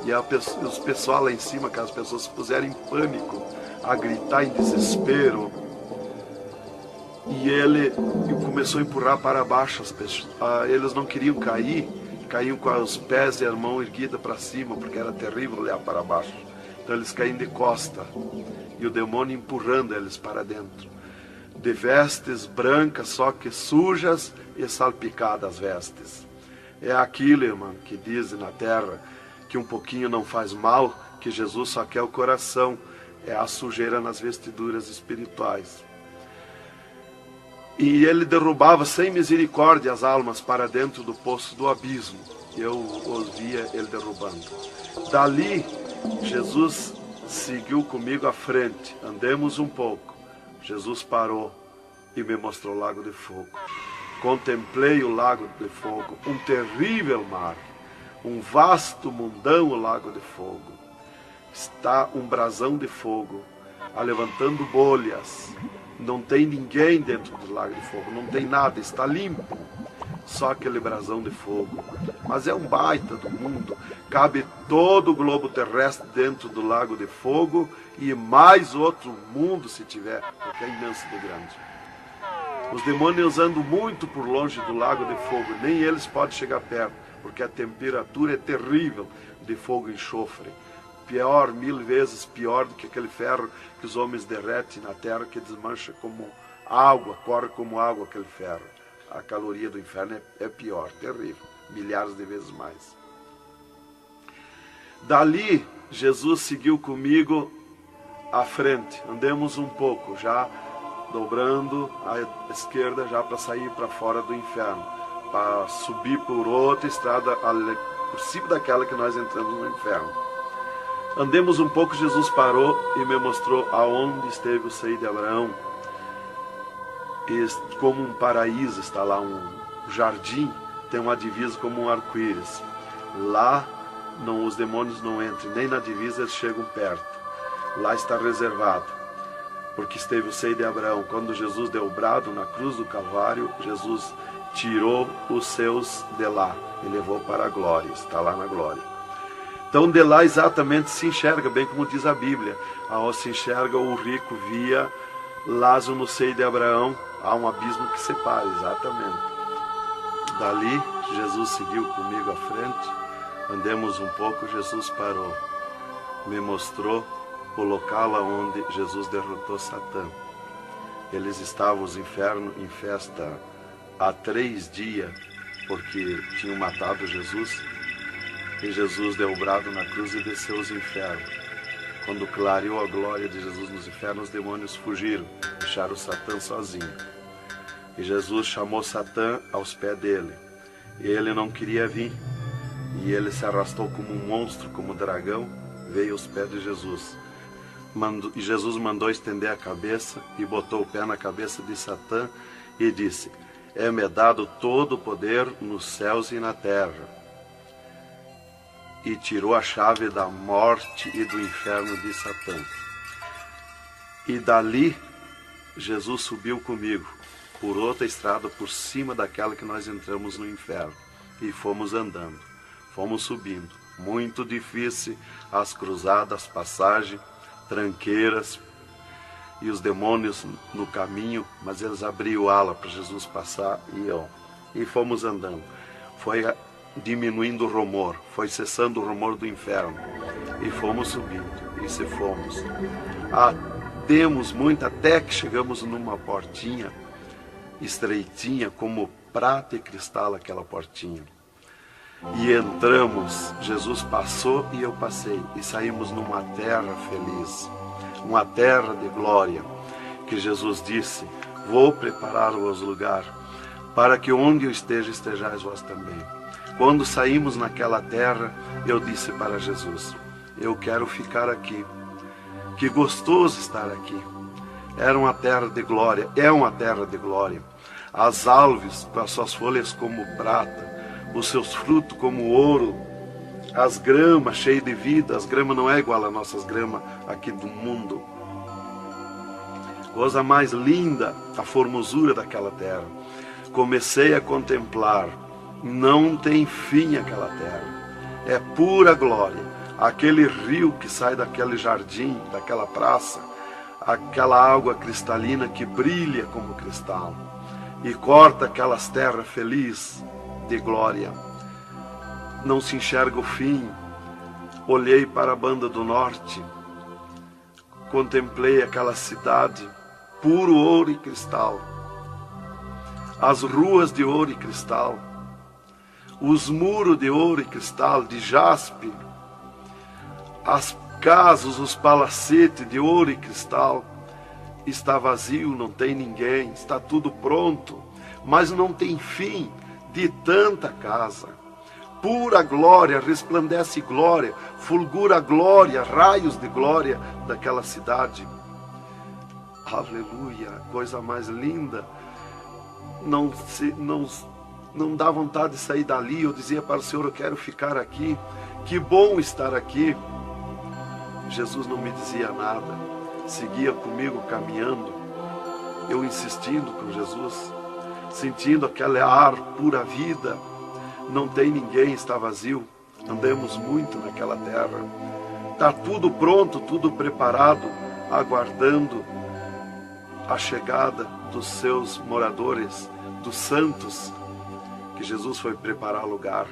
E os pessoal lá em cima, que as pessoas se puseram em pânico, a gritar em desespero. E ele começou a empurrar para baixo as pessoas. Eles não queriam cair, caíam com os pés e a mão erguida para cima, porque era terrível olhar para baixo. Então eles caíam de costa, e o demônio empurrando eles para dentro. De vestes brancas, só que sujas e salpicadas as vestes. É aquilo, irmão, que dizem na terra, que um pouquinho não faz mal, que Jesus só quer o coração. É a sujeira nas vestiduras espirituais. E ele derrubava sem misericórdia as almas para dentro do poço do abismo. Eu ouvia ele derrubando. Dali, Jesus seguiu comigo à frente. Andemos um pouco. Jesus parou e me mostrou o lago de fogo. Contemplei o lago de fogo, um terrível mar, um vasto mundão o lago de fogo. Está um brasão de fogo, levantando bolhas. Não tem ninguém dentro do lago de fogo, não tem nada, está limpo. só aquele brasão de fogo. Mas é um baita do mundo. Cabe todo o globo terrestre dentro do lago de fogo e mais outro mundo se tiver, porque é imenso de grande. Os demônios andam muito por longe do lago de fogo, nem eles podem chegar perto, porque a temperatura é terrível de fogo e enxofre. Pior, 1000 vezes pior do que aquele ferro que os homens derretem na terra, que desmancha como água, corre como água aquele ferro. A caloria do inferno é pior, terrível, milhares de vezes mais. Dali, Jesus seguiu comigo à frente. Andemos um pouco, já dobrando à esquerda, já para sair para fora do inferno, para subir por outra estrada, por cima daquela que nós entramos no inferno. Andemos um pouco, Jesus parou e me mostrou aonde esteve o seio de Abraão. E como um paraíso está lá, um jardim, tem uma divisa como um arco-íris. Lá os demônios não entram, nem na divisa eles chegam perto. Lá está reservado, porque esteve o seio de Abraão. Quando Jesus deu o brado na cruz do Calvário, Jesus tirou os seus de lá e levou para a glória, está lá na glória. Então de lá exatamente se enxerga, bem como diz a Bíblia, aonde se enxerga o rico via Lázaro no seio de Abraão, há um abismo que separa, exatamente. Dali, Jesus seguiu comigo à frente, andemos um pouco, Jesus parou, me mostrou o local onde Jesus derrotou Satã. Eles estavam, os infernos, em festa há 3 dias, porque tinham matado Jesus, e Jesus deu o brado na cruz e desceu os infernos. Quando clareou a glória de Jesus nos infernos, os demônios fugiram, deixaram Satã sozinho. E Jesus chamou Satã aos pés dele. E ele não queria vir. E ele se arrastou como um monstro, como um dragão, veio aos pés de Jesus. E Jesus mandou estender a cabeça e botou o pé na cabeça de Satã e disse: é-me dado todo o poder nos céus e na terra. E tirou a chave da morte e do inferno de Satã. E dali, Jesus subiu comigo, por outra estrada, por cima daquela que nós entramos no inferno. E fomos andando, fomos subindo. Muito difícil, as cruzadas, passagens, tranqueiras, e os demônios no caminho, mas eles abriam ala para Jesus passar e fomos andando. Foi diminuindo o rumor, foi cessando o rumor do inferno, e fomos subindo, e se fomos. Demos muito, até que chegamos numa portinha estreitinha, como prata e cristal aquela portinha. E entramos, Jesus passou e eu passei, e saímos numa terra feliz, uma terra de glória, que Jesus disse: vou preparar-vos lugar, para que onde eu esteja, estejais vós também. Quando saímos naquela terra, eu disse para Jesus: eu quero ficar aqui, que gostoso estar aqui. Era uma terra de glória, é uma terra de glória. As árvores com as suas folhas como prata, os seus frutos como ouro, as gramas cheias de vida. As gramas não é igual às nossas gramas aqui do mundo. Coisa mais linda, a formosura daquela terra. Comecei a contemplar, não tem fim aquela terra, é pura glória. Aquele rio que sai daquele jardim, daquela praça, aquela água cristalina que brilha como cristal e corta aquelas terras felizes de glória. Não se enxerga o fim. Olhei para a banda do norte, contemplei aquela cidade, puro ouro e cristal, as ruas de ouro e cristal, os muros de ouro e cristal, de jaspe, as casas, os palacetes de ouro e cristal. Está vazio, não tem ninguém, está tudo pronto, mas não tem fim de tanta casa. Pura glória, resplandece glória, fulgura glória, raios de glória daquela cidade. Aleluia, coisa mais linda. Não dá vontade de sair dali. Eu dizia para o Senhor: eu quero ficar aqui, que bom estar aqui. Jesus não me dizia nada, seguia comigo caminhando, eu insistindo com Jesus. sentindo aquele ar pura vida. Não tem ninguém, está vazio. Andamos muito naquela terra. Está tudo pronto, tudo preparado, aguardando a chegada dos seus moradores, dos santos, que Jesus foi preparar lugar.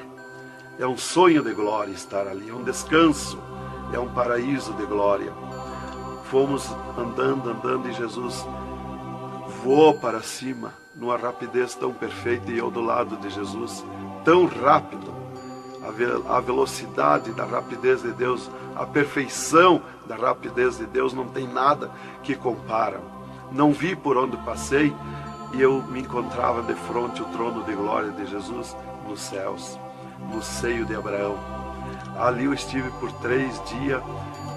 É um sonho de glória estar ali, é um descanso, é um paraíso de glória. Fomos andando e Jesus voou para cima, numa rapidez tão perfeita, e eu do lado de Jesus, tão rápido. A velocidade da rapidez de Deus, a perfeição da rapidez de Deus, não tem nada que compara. Não vi por onde passei, e eu me encontrava de frente ao trono de glória de Jesus nos céus, no seio de Abraão. Ali eu estive por 3 dias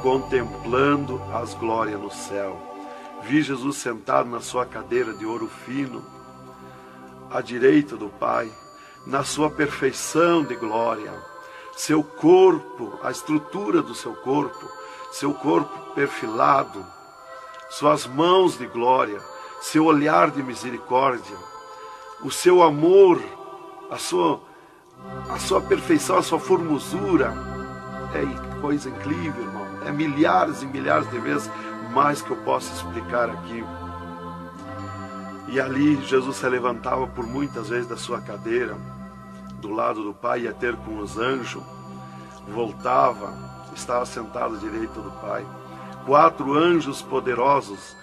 contemplando as glórias no céu. Vi Jesus sentado na sua cadeira de ouro fino, à direita do Pai, na sua perfeição de glória. Seu corpo, a estrutura do seu corpo perfilado, suas mãos de glória, seu olhar de misericórdia, o seu amor, a sua perfeição, a sua formosura. É coisa incrível, irmão. É milhares e milhares de vezes mais que eu posso explicar aqui. E ali Jesus se levantava por muitas vezes da sua cadeira, do lado do Pai, ia ter com os anjos, voltava, estava sentado à direita do Pai. 4 anjos poderosos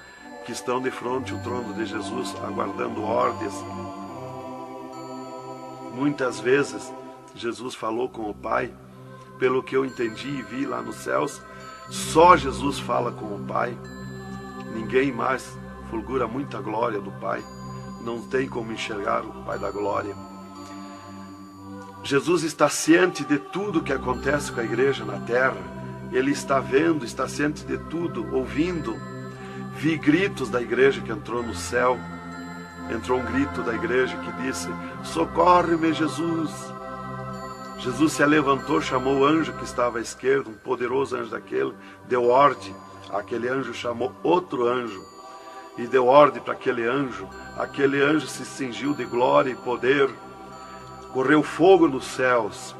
que estão de frente ao trono de Jesus, aguardando ordens. Muitas vezes Jesus falou com o Pai, pelo que eu entendi e vi lá nos céus, só Jesus fala com o Pai. Ninguém mais fulgura muita glória do Pai. Não tem como enxergar o Pai da glória. Jesus está ciente de tudo que acontece com a igreja na terra. Ele está vendo, está ciente de tudo, ouvindo. Vi gritos da igreja que entrou no céu. Entrou um grito da igreja que disse: socorre-me, Jesus. Jesus se levantou, chamou o anjo que estava à esquerda, um poderoso anjo daquele, deu ordem. Aquele anjo chamou outro anjo e deu ordem para aquele anjo. Aquele anjo se cingiu de glória e poder. Correu fogo nos céus,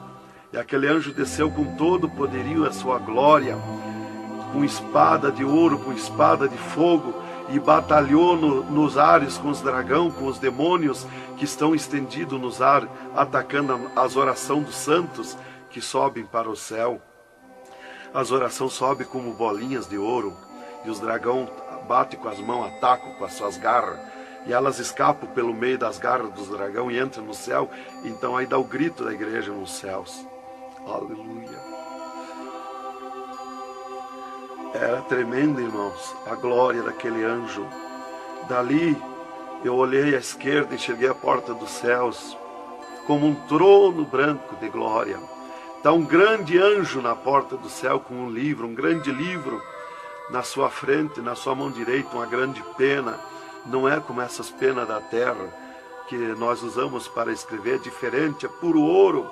e aquele anjo desceu com todo o poderio e a sua glória, com espada de ouro, com espada de fogo, e batalhou nos ares com os dragões, com os demônios que estão estendidos nos ares, atacando as orações dos santos que sobem para o céu. As orações sobem como bolinhas de ouro, e os dragões batem com as mãos, atacam com as suas garras, e elas escapam pelo meio das garras dos dragões e entram no céu. Então aí dá o grito da igreja nos céus. Aleluia. Era tremendo, irmãos, a glória daquele anjo. Dali eu olhei à esquerda e cheguei à porta dos céus, como um trono branco de glória. Está um grande anjo na porta do céu com um livro, um grande livro na sua frente, na sua mão direita, uma grande pena. Não é como essas penas da terra que nós usamos para escrever, é diferente, é puro ouro,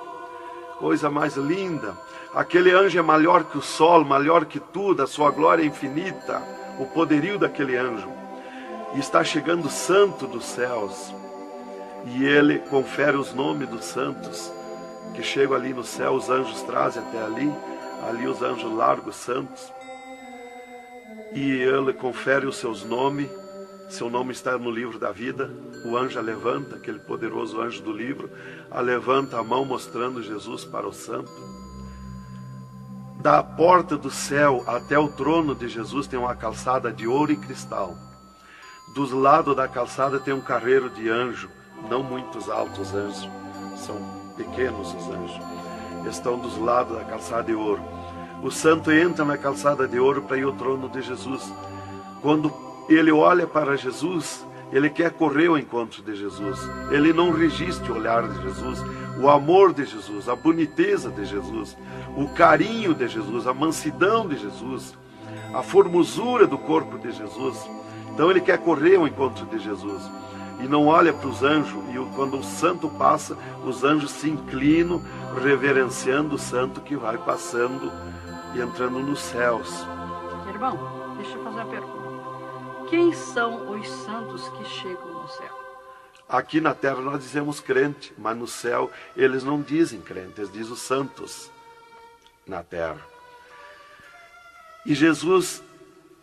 coisa mais linda. Aquele anjo é maior que o sol, maior que tudo, a sua glória é infinita, o poderio daquele anjo. E está chegando o santo dos céus, e ele confere os nomes dos santos, que chegam ali no céu, os anjos trazem até ali os anjos largos santos, e ele confere os seus nomes. Seu nome está no livro da vida. O anjo a levanta, aquele poderoso anjo do livro, a levanta a mão mostrando Jesus para o santo. Da porta do céu até o trono de Jesus tem uma calçada de ouro e cristal. Dos lados da calçada tem um carreiro de anjo, não muitos altos anjos, são pequenos os anjos. Estão dos lados da calçada de ouro. O santo entra na calçada de ouro para ir ao trono de Jesus. Quando ele olha para Jesus, ele quer correr ao encontro de Jesus. Ele não resiste o olhar de Jesus, o amor de Jesus, a boniteza de Jesus, o carinho de Jesus, a mansidão de Jesus, a formosura do corpo de Jesus. Então ele quer correr ao encontro de Jesus e não olha para os anjos. E quando o santo passa, os anjos se inclinam, reverenciando o santo que vai passando e entrando nos céus. Irmão, deixa eu fazer uma pergunta. Quem são os santos que chegam no céu? Aqui na terra nós dizemos crente, mas no céu eles não dizem crente, eles dizem os santos na terra. E Jesus,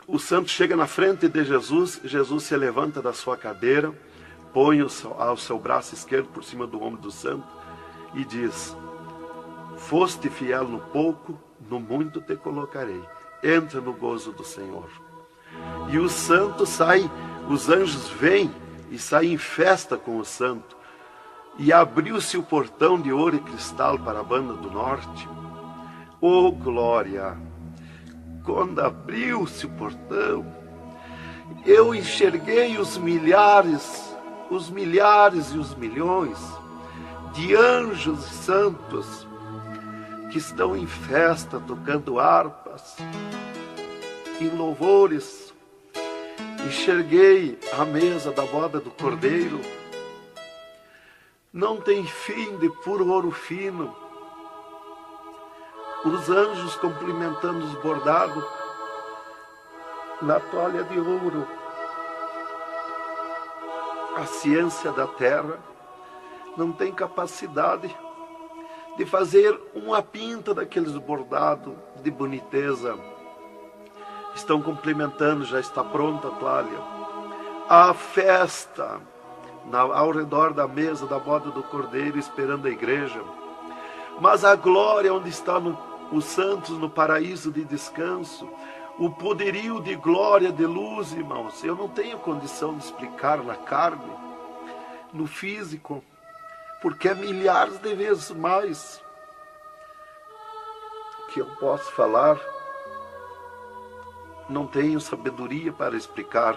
o santo chega na frente de Jesus, Jesus se levanta da sua cadeira, põe o seu braço esquerdo por cima do ombro do santo e diz: foste fiel no pouco, no muito te colocarei. Entra no gozo do Senhor. E o santo sai, os anjos vêm e saem em festa com o santo. E abriu-se o portão de ouro e cristal para a banda do norte. Oh, glória! Quando abriu-se o portão, eu enxerguei os milhares e os milhões de anjos e santos que estão em festa, tocando harpas, em louvores. Enxerguei a mesa da boda do Cordeiro, não tem fim, de puro ouro fino. Os anjos cumprimentando os bordados na toalha de ouro. A ciência da terra não tem capacidade de fazer uma pinta daqueles bordados de boniteza. Estão cumprimentando, já está pronta a toalha. A festa ao redor da mesa da boda do Cordeiro, esperando a igreja. Mas a glória onde estão os santos no paraíso de descanso, o poderio de glória, de luz, irmãos, eu não tenho condição de explicar na carne, no físico, porque é milhares de vezes mais que eu posso falar. Não tenho sabedoria para explicar.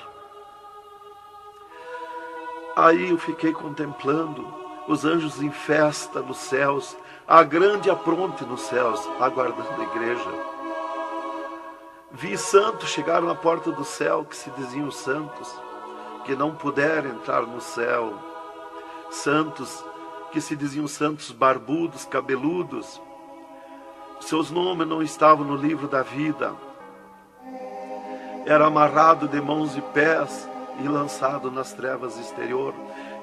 Aí eu fiquei contemplando os anjos em festa nos céus, a grande apronte nos céus, aguardando a igreja. Vi santos chegar na porta do céu, que se diziam santos, que não puderam entrar no céu. Santos que se diziam santos barbudos, cabeludos. Seus nomes não estavam no livro da vida. Era amarrado de mãos e pés e lançado nas trevas exterior.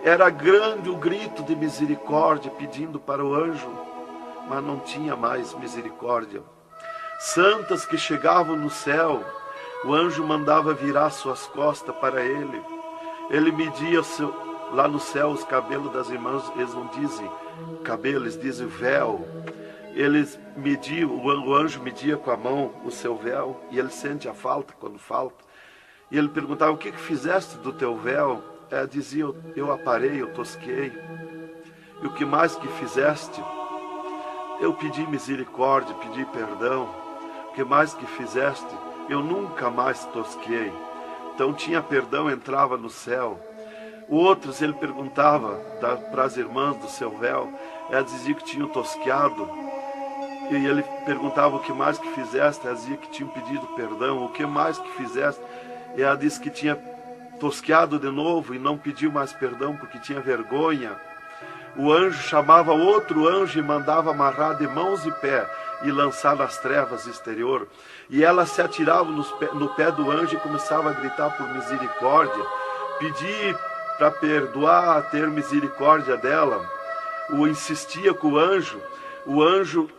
Era grande o grito de misericórdia pedindo para o anjo, mas não tinha mais misericórdia. Santas que chegavam no céu, o anjo mandava virar suas costas para ele. Ele media lá no céu os cabelos das irmãs, eles não dizem cabelo, eles dizem véu. Eles mediam, o anjo media com a mão o seu véu, e ele sente a falta quando falta. E ele perguntava: o que fizeste do teu véu? Ela dizia: eu aparei, eu tosquei. E o que mais que fizeste? Eu pedi misericórdia, pedi perdão. O que mais que fizeste? Eu nunca mais tosquei. Então tinha perdão, entrava no céu. Outros ele perguntava para as irmãs do seu véu, ela dizia que tinham tosqueado. E ele perguntava: o que mais que fizeste? Ela dizia que tinham pedido perdão. O que mais que fizeste? E ela disse que tinha tosqueado de novo e não pediu mais perdão porque tinha vergonha. O anjo chamava outro anjo e mandava amarrar de mãos e pé e lançar nas trevas exterior. E ela se atirava no pé do anjo e começava a gritar por misericórdia, pedir para perdoar, ter misericórdia dela. Insistia com o anjo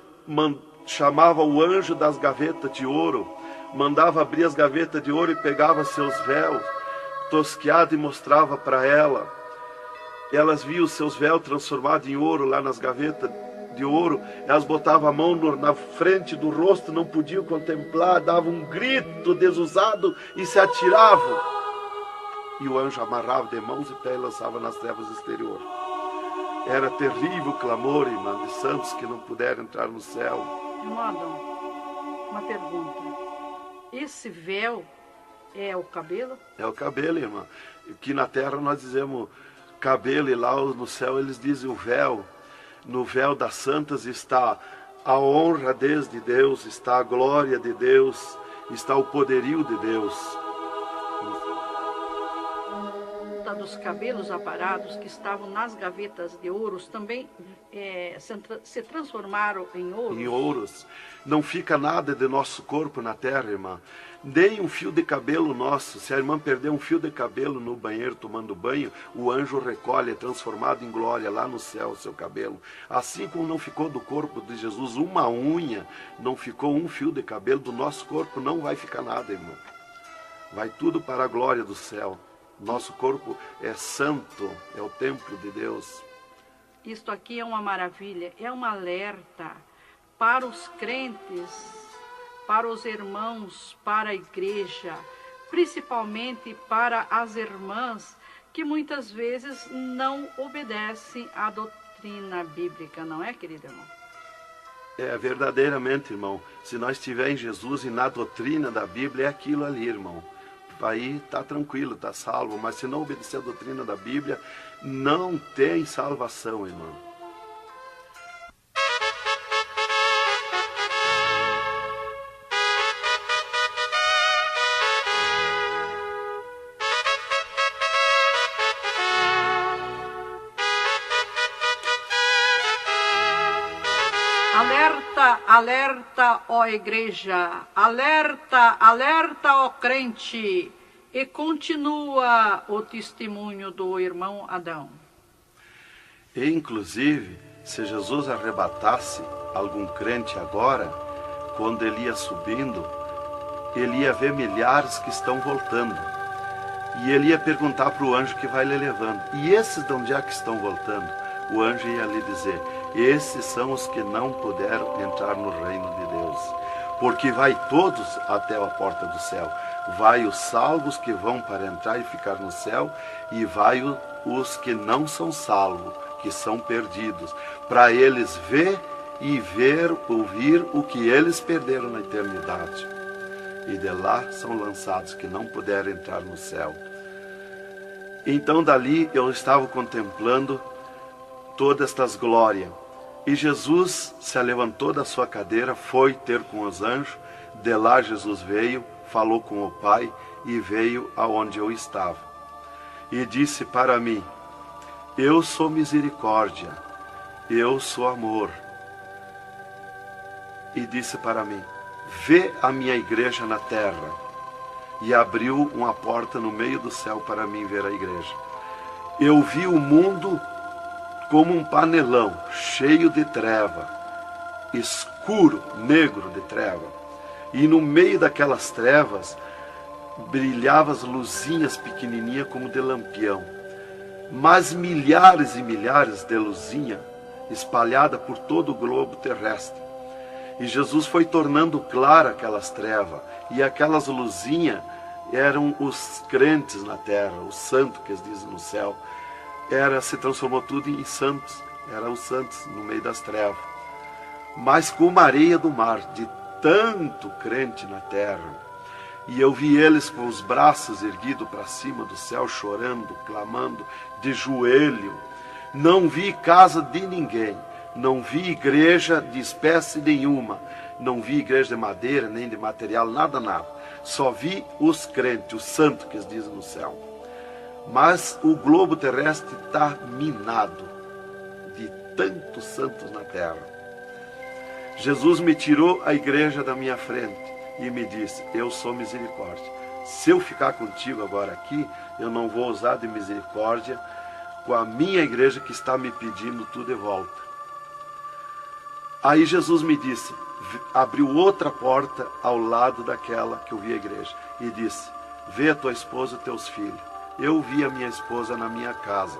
chamava o anjo das gavetas de ouro, mandava abrir as gavetas de ouro e pegava seus véus tosqueados e mostrava para ela. Elas viam os seus véus transformados em ouro lá nas gavetas de ouro. Elas botavam a mão na frente do rosto, não podiam contemplar, davam um grito desusado e se atiravam. E o anjo amarrava de mãos e pés e lançava nas trevas exterior. Era terrível o clamor, irmã, de santos que não puderam entrar no céu. Irmão Adão, uma pergunta. Esse véu é o cabelo? É o cabelo, irmã. Aqui na terra nós dizemos cabelo e lá no céu eles dizem o véu. No véu das santas está a honra de Deus, está a glória de Deus, está o poderio de Deus. volta dos cabelos aparados que estavam nas gavetas de ouros também se transformaram em ouros? Em ouros. Não fica nada de nosso corpo na terra, irmã. Nem um fio de cabelo nosso. Se a irmã perder um fio de cabelo no banheiro tomando banho, o anjo recolhe, é transformado em glória lá no céu o seu cabelo. Assim como não ficou do corpo de Jesus uma unha, não ficou um fio de cabelo do nosso corpo, não vai ficar nada, irmã. Vai tudo para a glória do céu. Nosso corpo é santo, é o templo de Deus. Isto aqui é uma maravilha, é um alerta para os crentes, para os irmãos, para a igreja, principalmente para as irmãs que muitas vezes não obedecem à doutrina bíblica, não é, querido irmão? É, verdadeiramente, irmão. Se nós estivermos em Jesus e na doutrina da Bíblia, é aquilo ali, irmão. Aí está tranquilo, está salvo. Mas se não obedecer a doutrina da Bíblia, não tem salvação, irmão. Alerta, alerta, ó igreja, alerta, alerta, ó crente. E continua o testemunho do irmão Adão. E, inclusive, se Jesus arrebatasse algum crente agora, quando ele ia subindo, ele ia ver milhares que estão voltando. E ele ia perguntar para o anjo que vai lhe levando. E esses de onde é que estão voltando? O anjo ia lhe dizer: esses são os que não puderam entrar no reino de Deus. Porque vai todos até a porta do céu. Vai os salvos que vão para entrar e ficar no céu, e vai os que não são salvos, que são perdidos, para eles ver e ouvir o que eles perderam na eternidade. E de lá são lançados que não puderam entrar no céu. Então dali eu estava contemplando todas estas glórias. E Jesus se levantou da sua cadeira, foi ter com os anjos. De lá Jesus veio, falou com o Pai e veio aonde eu estava. E disse para mim: eu sou misericórdia, eu sou amor. E disse para mim: vê a minha igreja na terra. E abriu uma porta no meio do céu para mim ver a igreja. Eu vi o mundo como um panelão, cheio de treva, escuro, negro de treva. E no meio daquelas trevas, brilhavam as luzinhas pequenininhas como de lampião. Mas milhares e milhares de luzinhas espalhadas por todo o globo terrestre. E Jesus foi tornando clara aquelas trevas. E aquelas luzinhas eram os crentes na terra, os santos que eles dizem no céu. Se transformou tudo em santos, eram os santos no meio das trevas. Mas como a areia do mar, de tanto crente na terra. E eu vi eles com os braços erguidos para cima do céu, chorando, clamando, de joelho. Não vi casa de ninguém, não vi igreja de espécie nenhuma, não vi igreja de madeira, nem de material, nada, nada. Só vi os crentes, os santos que eles dizem no céu. Mas o globo terrestre está minado de tantos santos na terra. Jesus me tirou a igreja da minha frente e me disse: eu sou misericórdia. Se eu ficar contigo agora aqui, eu não vou usar de misericórdia com a minha igreja que está me pedindo tudo de volta. Aí Jesus me disse, abriu outra porta ao lado daquela que eu vi a igreja e disse: vê a tua esposa e teus filhos. Eu vi a minha esposa na minha casa,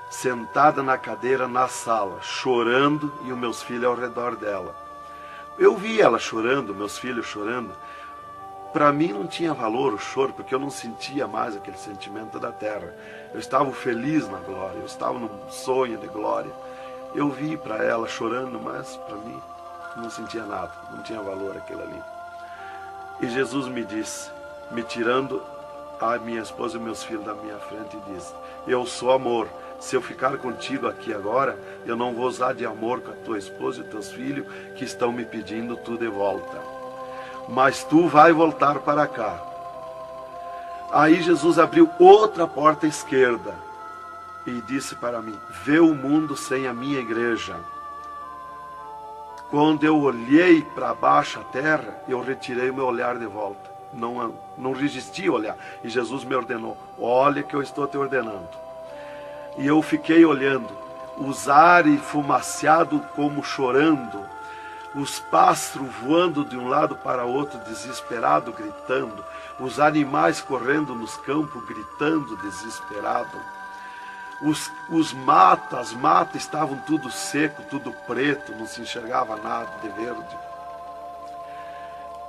sentada na cadeira na sala, chorando, e os meus filhos ao redor dela. Eu vi ela chorando, meus filhos chorando. Para mim não tinha valor o choro, porque eu não sentia mais aquele sentimento da terra. Eu estava feliz na glória, eu estava num sonho de glória. Eu vi para ela chorando, mas para mim não sentia nada, não tinha valor aquilo ali. E Jesus me disse, me tirando a minha esposa e meus filhos da minha frente, e disse: eu sou amor. Se eu ficar contigo aqui agora, eu não vou usar de amor com a tua esposa e teus filhos que estão me pedindo tu de volta. Mas tu vai voltar para cá. Aí Jesus abriu outra porta à esquerda e disse para mim: vê o mundo sem a minha igreja. Quando eu olhei para baixo a terra, eu retirei o meu olhar de volta. Não resisti a olhar. E Jesus me ordenou: olha que eu estou te ordenando. E eu fiquei olhando, os ares fumaciados como chorando, os pássaros voando de um lado para outro, desesperado, gritando, os animais correndo nos campos, gritando, desesperado. As matas estavam tudo seco, tudo preto, não se enxergava nada de verde.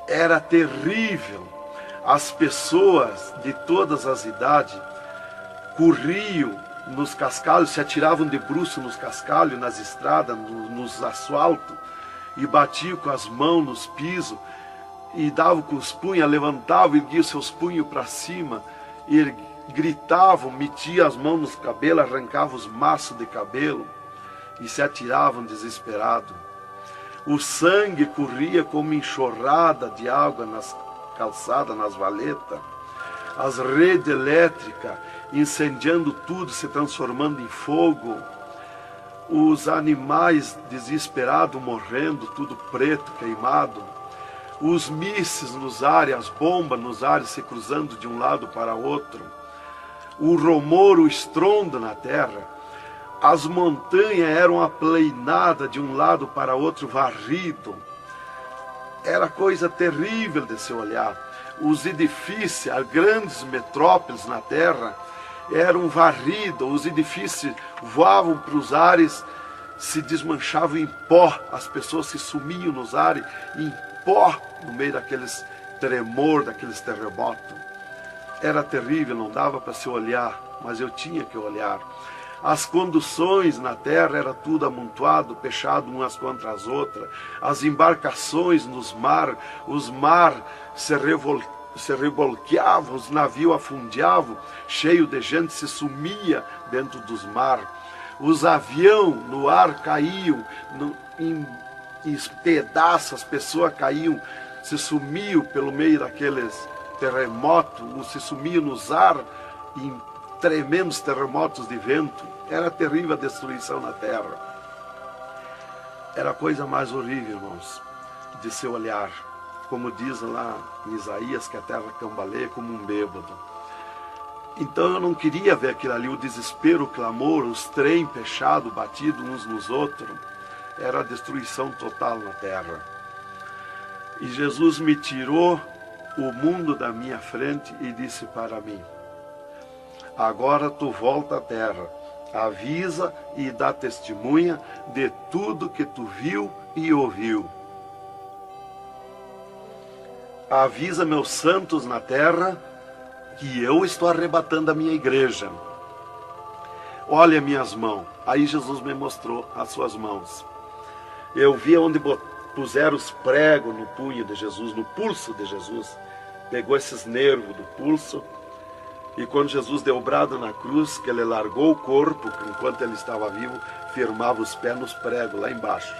Era terrível. As pessoas de todas as idades corriam nos cascalhos, se atiravam de bruço nos cascalhos, nas estradas, nos asfaltos, e batiam com as mãos nos pisos, e davam com os punhos, levantavam, erguiam seus punhos para cima, e gritavam, metiam as mãos nos cabelos, arrancavam os maços de cabelo, e se atiravam desesperados. O sangue corria como enxurrada de água nas calçadas, nas valetas. As redes elétricas incendiando tudo, se transformando em fogo. Os animais desesperados morrendo, tudo preto, queimado. Os mísseis nos ares, as bombas nos ares se cruzando de um lado para outro. O rumor, o estrondo na terra. As montanhas eram aplainadas de um lado para outro, varrido. Era coisa terrível de se olhar. Os edifícios, as grandes metrópoles na terra, eram varridos. Os edifícios voavam para os ares, se desmanchavam em pó. As pessoas se sumiam nos ares em pó, no meio daqueles tremor, daqueles terremotos. Era terrível, não dava para se olhar, mas eu tinha que olhar. As conduções na terra era tudo amontoado, fechado umas contra as outras. As embarcações nos mar, os mar se revolqueavam, os navios afundiavam, cheio de gente, se sumia dentro dos mar. Os aviões no ar caíam em pedaços, as pessoas caíam, se sumiam pelo meio daqueles terremotos, se sumiam nos ar em tremendos terremotos de vento. Era terrível a destruição na terra. Era a coisa mais horrível, irmãos, de se olhar. Como diz lá em Isaías, que a terra cambaleia como um bêbado. Então eu não queria ver aquilo ali, o desespero, o clamor, os trens fechados, batidos uns nos outros. Era a destruição total na terra. E Jesus me tirou o mundo da minha frente e disse para mim: agora tu volta à terra, avisa e dá testemunha de tudo que tu viu e ouviu. Avisa meus santos na terra que eu estou arrebatando a minha igreja. Olha minhas mãos. Aí Jesus me mostrou as suas mãos. Eu vi onde puseram os pregos no punho de Jesus, no pulso de Jesus. Pegou esses nervos do pulso. E quando Jesus deu o brado na cruz, que ele largou o corpo, enquanto ele estava vivo, firmava os pés nos pregos lá embaixo.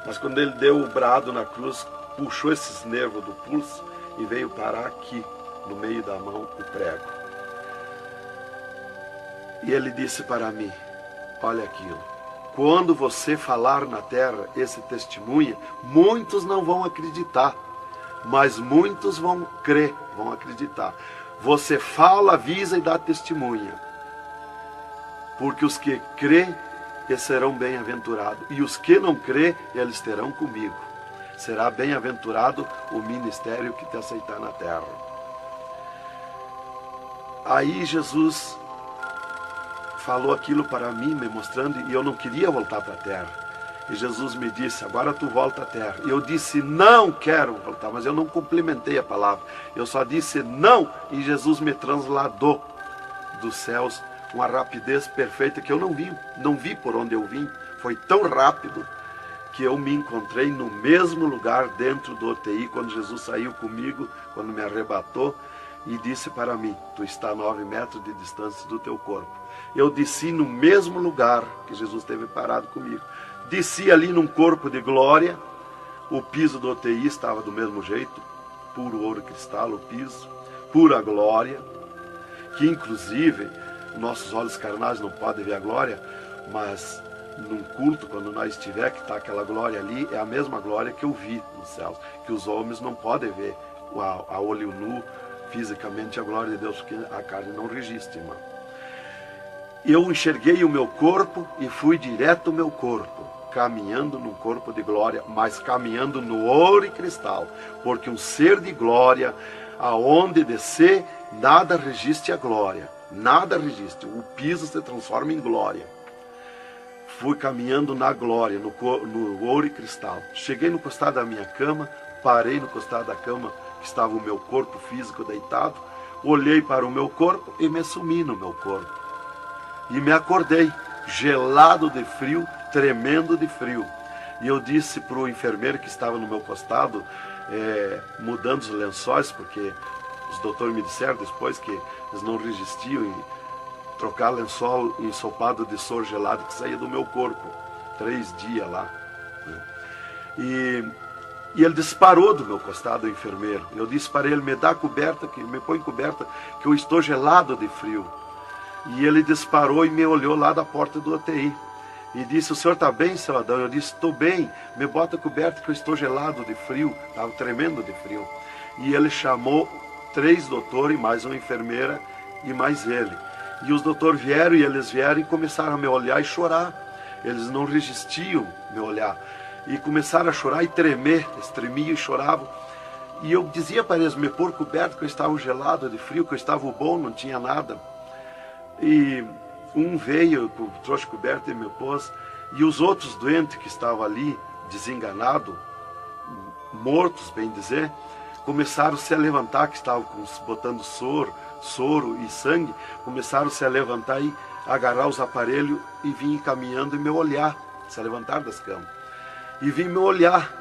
Mas quando ele deu o brado na cruz, puxou esses nervos do pulso e veio parar aqui, no meio da mão, o prego. E ele disse para mim: olha aquilo, quando você falar na terra esse testemunho, muitos não vão acreditar, mas muitos vão crer, vão acreditar. Você fala, avisa e dá testemunha. Porque os que crêem, eles serão bem-aventurados. E os que não crêem, eles terão comigo. Será bem-aventurado o ministério que te aceitar na terra. Aí Jesus falou aquilo para mim, me mostrando, e eu não queria voltar para a terra. E Jesus me disse: agora tu volta à terra. E eu disse: não quero voltar, mas eu não complementei a palavra. Eu só disse não, e Jesus me trasladou dos céus, uma rapidez perfeita que eu não vi por onde eu vim. Foi tão rápido que eu me encontrei no mesmo lugar dentro do UTI, quando Jesus saiu comigo, quando me arrebatou, e disse para mim: tu está a 9 metros de distância do teu corpo. Eu desci no mesmo lugar que Jesus esteve parado comigo. Desci ali num corpo de glória. O piso do UTI estava do mesmo jeito, puro ouro cristal o piso, pura glória. que inclusive nossos olhos carnais não podem ver a glória, mas num culto, quando nós estiver, que está aquela glória ali, é a mesma glória que eu vi nos céus, que os homens não podem ver a olho nu, fisicamente, a glória de Deus, porque a carne não registra, irmão. Eu enxerguei o meu corpo e fui direto ao meu corpo, caminhando num corpo de glória, mas caminhando no ouro e cristal, porque um ser de glória, aonde descer, nada resiste a glória, nada resiste, o piso se transforma em glória. Fui caminhando na glória, no ouro e cristal. Cheguei no costado da minha cama, parei no costado da cama, que estava o meu corpo físico deitado, olhei para o meu corpo e me sumi no meu corpo. E me acordei, gelado de frio, tremendo de frio. E eu disse para o enfermeiro que estava no meu costado, mudando os lençóis, porque os doutores me disseram depois que eles não resistiam em trocar lençol ensopado de soro gelado que saía do meu corpo. 3 dias lá. E ele disparou do meu costado, o enfermeiro. Eu disse para ele, me dá coberta, me põe coberta, que eu estou gelado de frio. E ele disparou e me olhou lá da porta do UTI. E disse, o senhor está bem, seu Adão? Eu disse, estou bem, me bota coberta que eu estou gelado de frio. Estava tremendo de frio. E ele chamou 3 doutores, mais uma enfermeira e mais ele. E os doutores vieram e eles vieram e começaram a me olhar e chorar. Eles não resistiam me olhar. E começaram a chorar e tremer, eles tremiam e choravam. E eu dizia para eles me pôr coberto, que eu estava gelado de frio, que eu estava bom, não tinha nada. E um veio, trouxe coberto e me pôs. E os outros doentes que estavam ali, desenganados, mortos, bem dizer, começaram a se levantar, que estavam botando soro e sangue, começaram a se levantar e agarrar os aparelhos e vir caminhando e me olhar, se levantar das camas. E vim me olhar.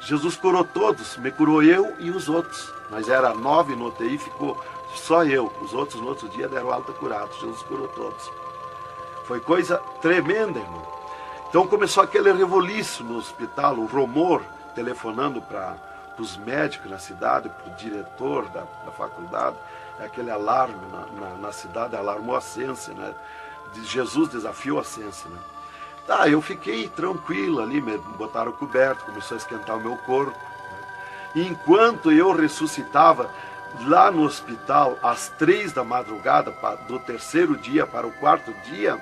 Jesus curou todos, me curou eu e os outros. Mas era 9 no UTI, ficou só eu. Os outros no outro dia deram alta curados. Jesus curou todos. Foi coisa tremenda, irmão. Então começou aquele revoluço no hospital, o rumor, telefonando para os médicos na cidade, para o diretor da faculdade, aquele alarme na cidade, alarmou a ciência, né? Jesus desafiou a ciência, né? Tá, eu fiquei tranquilo ali, me botaram coberto, começou a esquentar o meu corpo, né? E enquanto eu ressuscitava lá no hospital, às 3 da madrugada, do 3º dia para o 4º dia,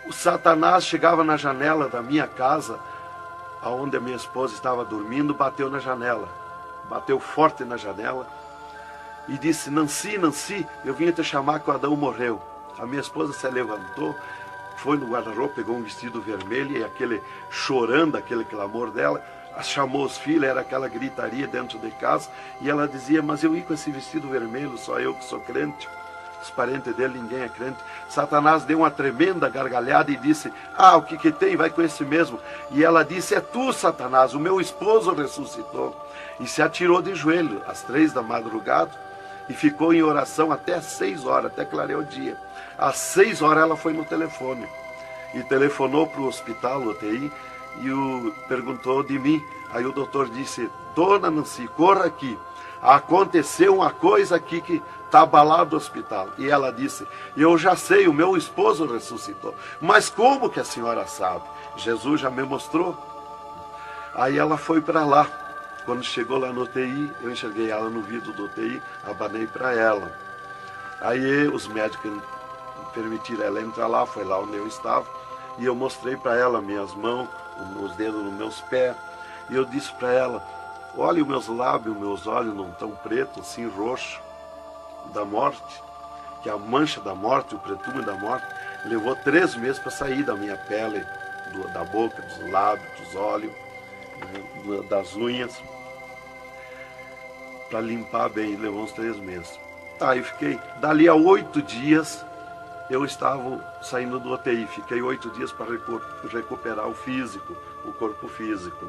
o Satanás chegava na janela da minha casa, onde a minha esposa estava dormindo, bateu na janela, bateu forte na janela, e disse, Nancy, Nancy, eu vim te chamar que o Adão morreu. A minha esposa se levantou, foi no guarda-roupa, pegou um vestido vermelho, e aquele chorando, aquele clamor dela, chamou os filhos, era aquela gritaria dentro de casa, e ela dizia, mas eu ia com esse vestido vermelho, só eu que sou crente, os parentes dele, ninguém é crente. Satanás deu uma tremenda gargalhada e disse, o que tem, vai com esse mesmo. E ela disse, é tu, Satanás, o meu esposo ressuscitou. E se atirou de joelho, às 3 da madrugada, e ficou em oração até às 6 horas, até clarear o dia. Às 6 horas ela foi no telefone, e telefonou para o hospital, UTI, e perguntou de mim. Aí o doutor disse, dona Nancy, corra aqui, aconteceu uma coisa aqui que está abalado o hospital. E ela disse, eu já sei, o meu esposo ressuscitou. Mas como que a senhora sabe? Jesus já me mostrou. Aí ela foi para lá. Quando chegou lá no UTI, eu enxerguei ela no vidro do UTI, abanei para ela. Aí os médicos permitiram ela entrar lá, foi lá onde eu estava, e eu mostrei para ela minhas mãos, os dedos nos meus pés, e eu disse para ela, olha os meus lábios, meus olhos não estão pretos, assim roxo, da morte, que a mancha da morte, o pretume da morte, levou 3 meses para sair da minha pele, da boca, dos lábios, dos olhos, das unhas, para limpar bem, levou uns 3 meses. Tá, eu fiquei, dali a 8 dias, eu estava saindo do UTI, fiquei 8 dias para recuperar o físico, o corpo físico.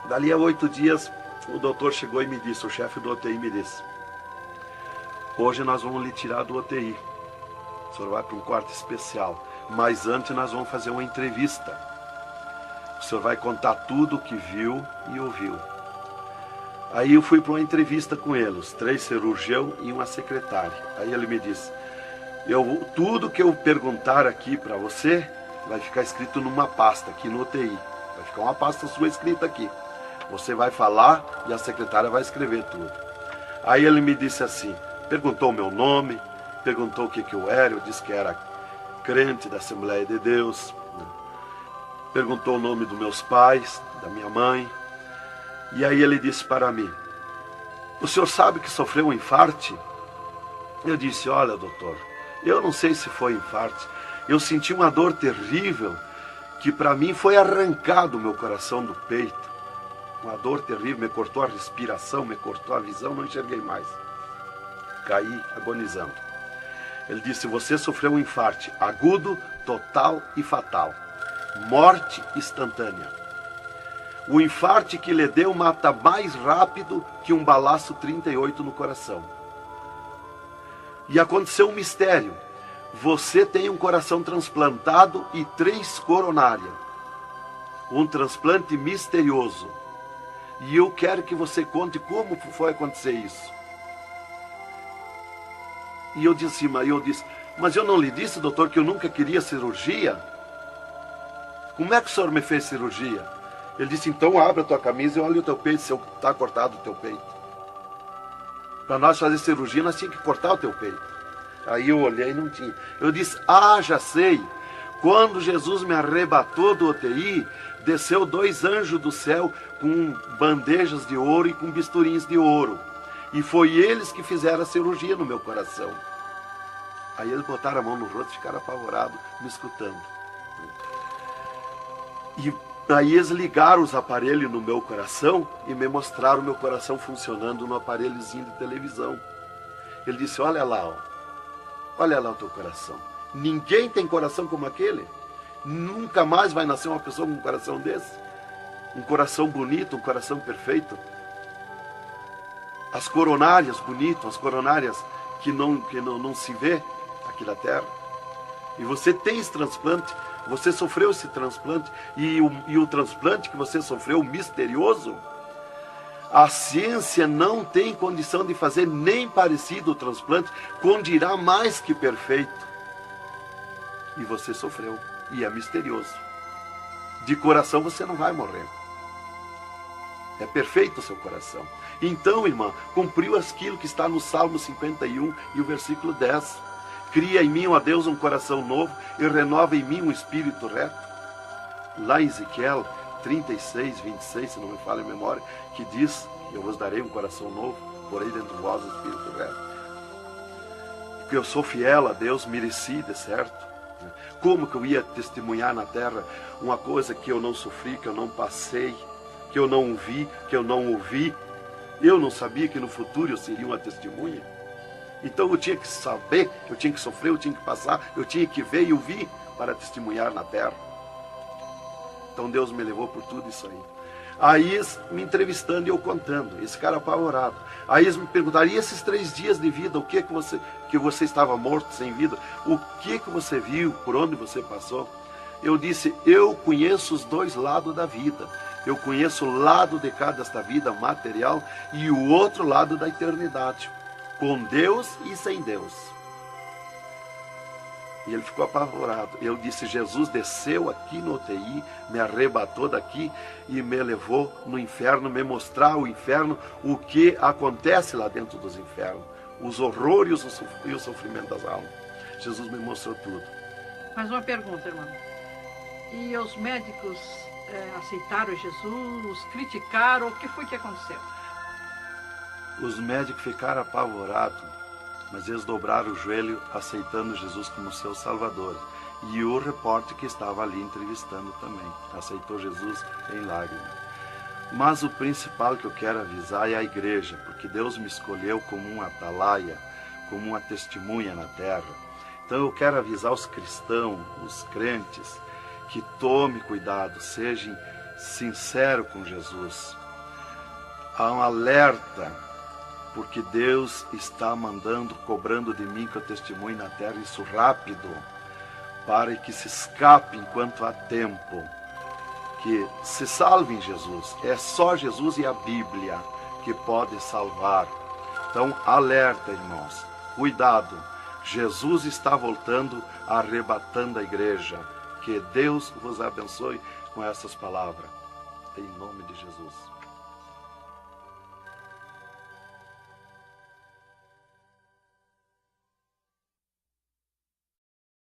Dali a 8 dias, o doutor chegou e me disse, o chefe do UTI me disse, hoje nós vamos lhe tirar do UTI, o senhor vai para um quarto especial, mas antes nós vamos fazer uma entrevista. O senhor vai contar tudo o que viu e ouviu. Aí eu fui para uma entrevista com ele, os 3 cirurgiões e uma secretária. Aí ele me disse, tudo que eu perguntar aqui para você, vai ficar escrito numa pasta aqui no UTI. Vai ficar uma pasta sua escrita aqui. Você vai falar e a secretária vai escrever tudo. Aí ele me disse assim, perguntou o meu nome, perguntou o que eu era, eu disse que era crente da Assembleia de Deus, né? Perguntou o nome dos meus pais, da minha mãe. E aí ele disse para mim, o senhor sabe que sofreu um infarte? Eu disse, olha doutor, eu não sei se foi infarte, eu senti uma dor terrível, que para mim foi arrancado o meu coração do peito. Uma dor terrível, me cortou a respiração, me cortou a visão, não enxerguei mais. Caí agonizando. Ele disse, você sofreu um infarte agudo, total e fatal. Morte instantânea. O infarte que lhe deu mata mais rápido que um balaço 38 no coração. E aconteceu um mistério. Você tem um coração transplantado e 3 coronárias. Um transplante misterioso. E eu quero que você conte como foi acontecer isso. E eu disse, mas eu não lhe disse, doutor, que eu nunca queria cirurgia? Como é que o senhor me fez cirurgia? Ele disse, então abre a tua camisa e olha o teu peito, se está cortado o teu peito. Para nós fazer cirurgia, nós tínhamos que cortar o teu peito. Aí eu olhei e não tinha. Eu disse, já sei. Quando Jesus me arrebatou do UTI, desceu 2 anjos do céu com bandejas de ouro e com bisturins de ouro. E foi eles que fizeram a cirurgia no meu coração. Aí eles botaram a mão no rosto e ficaram apavorados, me escutando. E aí eles ligaram os aparelhos no meu coração e me mostraram o meu coração funcionando no aparelhozinho de televisão. Ele disse, olha lá o teu coração. Ninguém tem coração como aquele. Nunca mais vai nascer uma pessoa com um coração desse. Um coração bonito, um coração perfeito. As coronárias bonitas, as coronárias que não se vê aqui na terra. E você tem esse transplante, você sofreu esse transplante, e o transplante que você sofreu, misterioso, a ciência não tem condição de fazer nem parecido o transplante, com dirá mais que perfeito. E você sofreu, e é misterioso. De coração você não vai morrer. É perfeito o seu coração. Então, irmã, cumpriu aquilo que está no Salmo 51 e o versículo 10. Cria em mim, ó Deus, um coração novo e renova em mim um espírito reto. Lá em Ezequiel 36, 26, se não me falha a memória, que diz, eu vos darei um coração novo, porei dentro de vós o espírito reto. Porque eu sou fiel a Deus, mereci, de certo. Como que eu ia testemunhar na terra uma coisa que eu não sofri, que eu não passei, que eu não vi, que eu não ouvi? Eu não sabia que no futuro eu seria uma testemunha. Então eu tinha que saber, eu tinha que sofrer, eu tinha que passar, eu tinha que ver e ouvir para testemunhar na terra. Então Deus me levou por tudo isso aí. Aí eles me entrevistando e eu contando, esse cara apavorado. Aí eles me perguntaram, e esses 3 dias de vida, o que você estava morto, sem vida? O que você viu, por onde você passou? Eu disse, eu conheço os 2 lados da vida. Eu conheço o lado de cá desta vida material e o outro lado da eternidade, com Deus e sem Deus. E ele ficou apavorado. Eu disse, Jesus desceu aqui no UTI, me arrebatou daqui e me levou no inferno, me mostrar o inferno, o que acontece lá dentro dos infernos, os horrores e o sofrimento das almas. Jesus me mostrou tudo. Mais uma pergunta, irmão. E os médicos aceitaram Jesus, criticaram, o que foi que aconteceu? Os médicos ficaram apavorados, mas eles dobraram o joelho aceitando Jesus como seu Salvador. E o repórter que estava ali entrevistando também aceitou Jesus em lágrimas. Mas o principal que eu quero avisar é a igreja, porque Deus me escolheu como um atalaia, como uma testemunha na terra. Então eu quero avisar os cristãos, os crentes, que tome cuidado, seja sincero com Jesus. Há um alerta, porque Deus está mandando, cobrando de mim que eu testemunhe na terra isso rápido, para que se escape enquanto há tempo, que se salve em Jesus. É só Jesus e a Bíblia que pode salvar. Então, alerta, irmãos, cuidado, Jesus está voltando, arrebatando a igreja. Que Deus vos abençoe com essas palavras. Em nome de Jesus.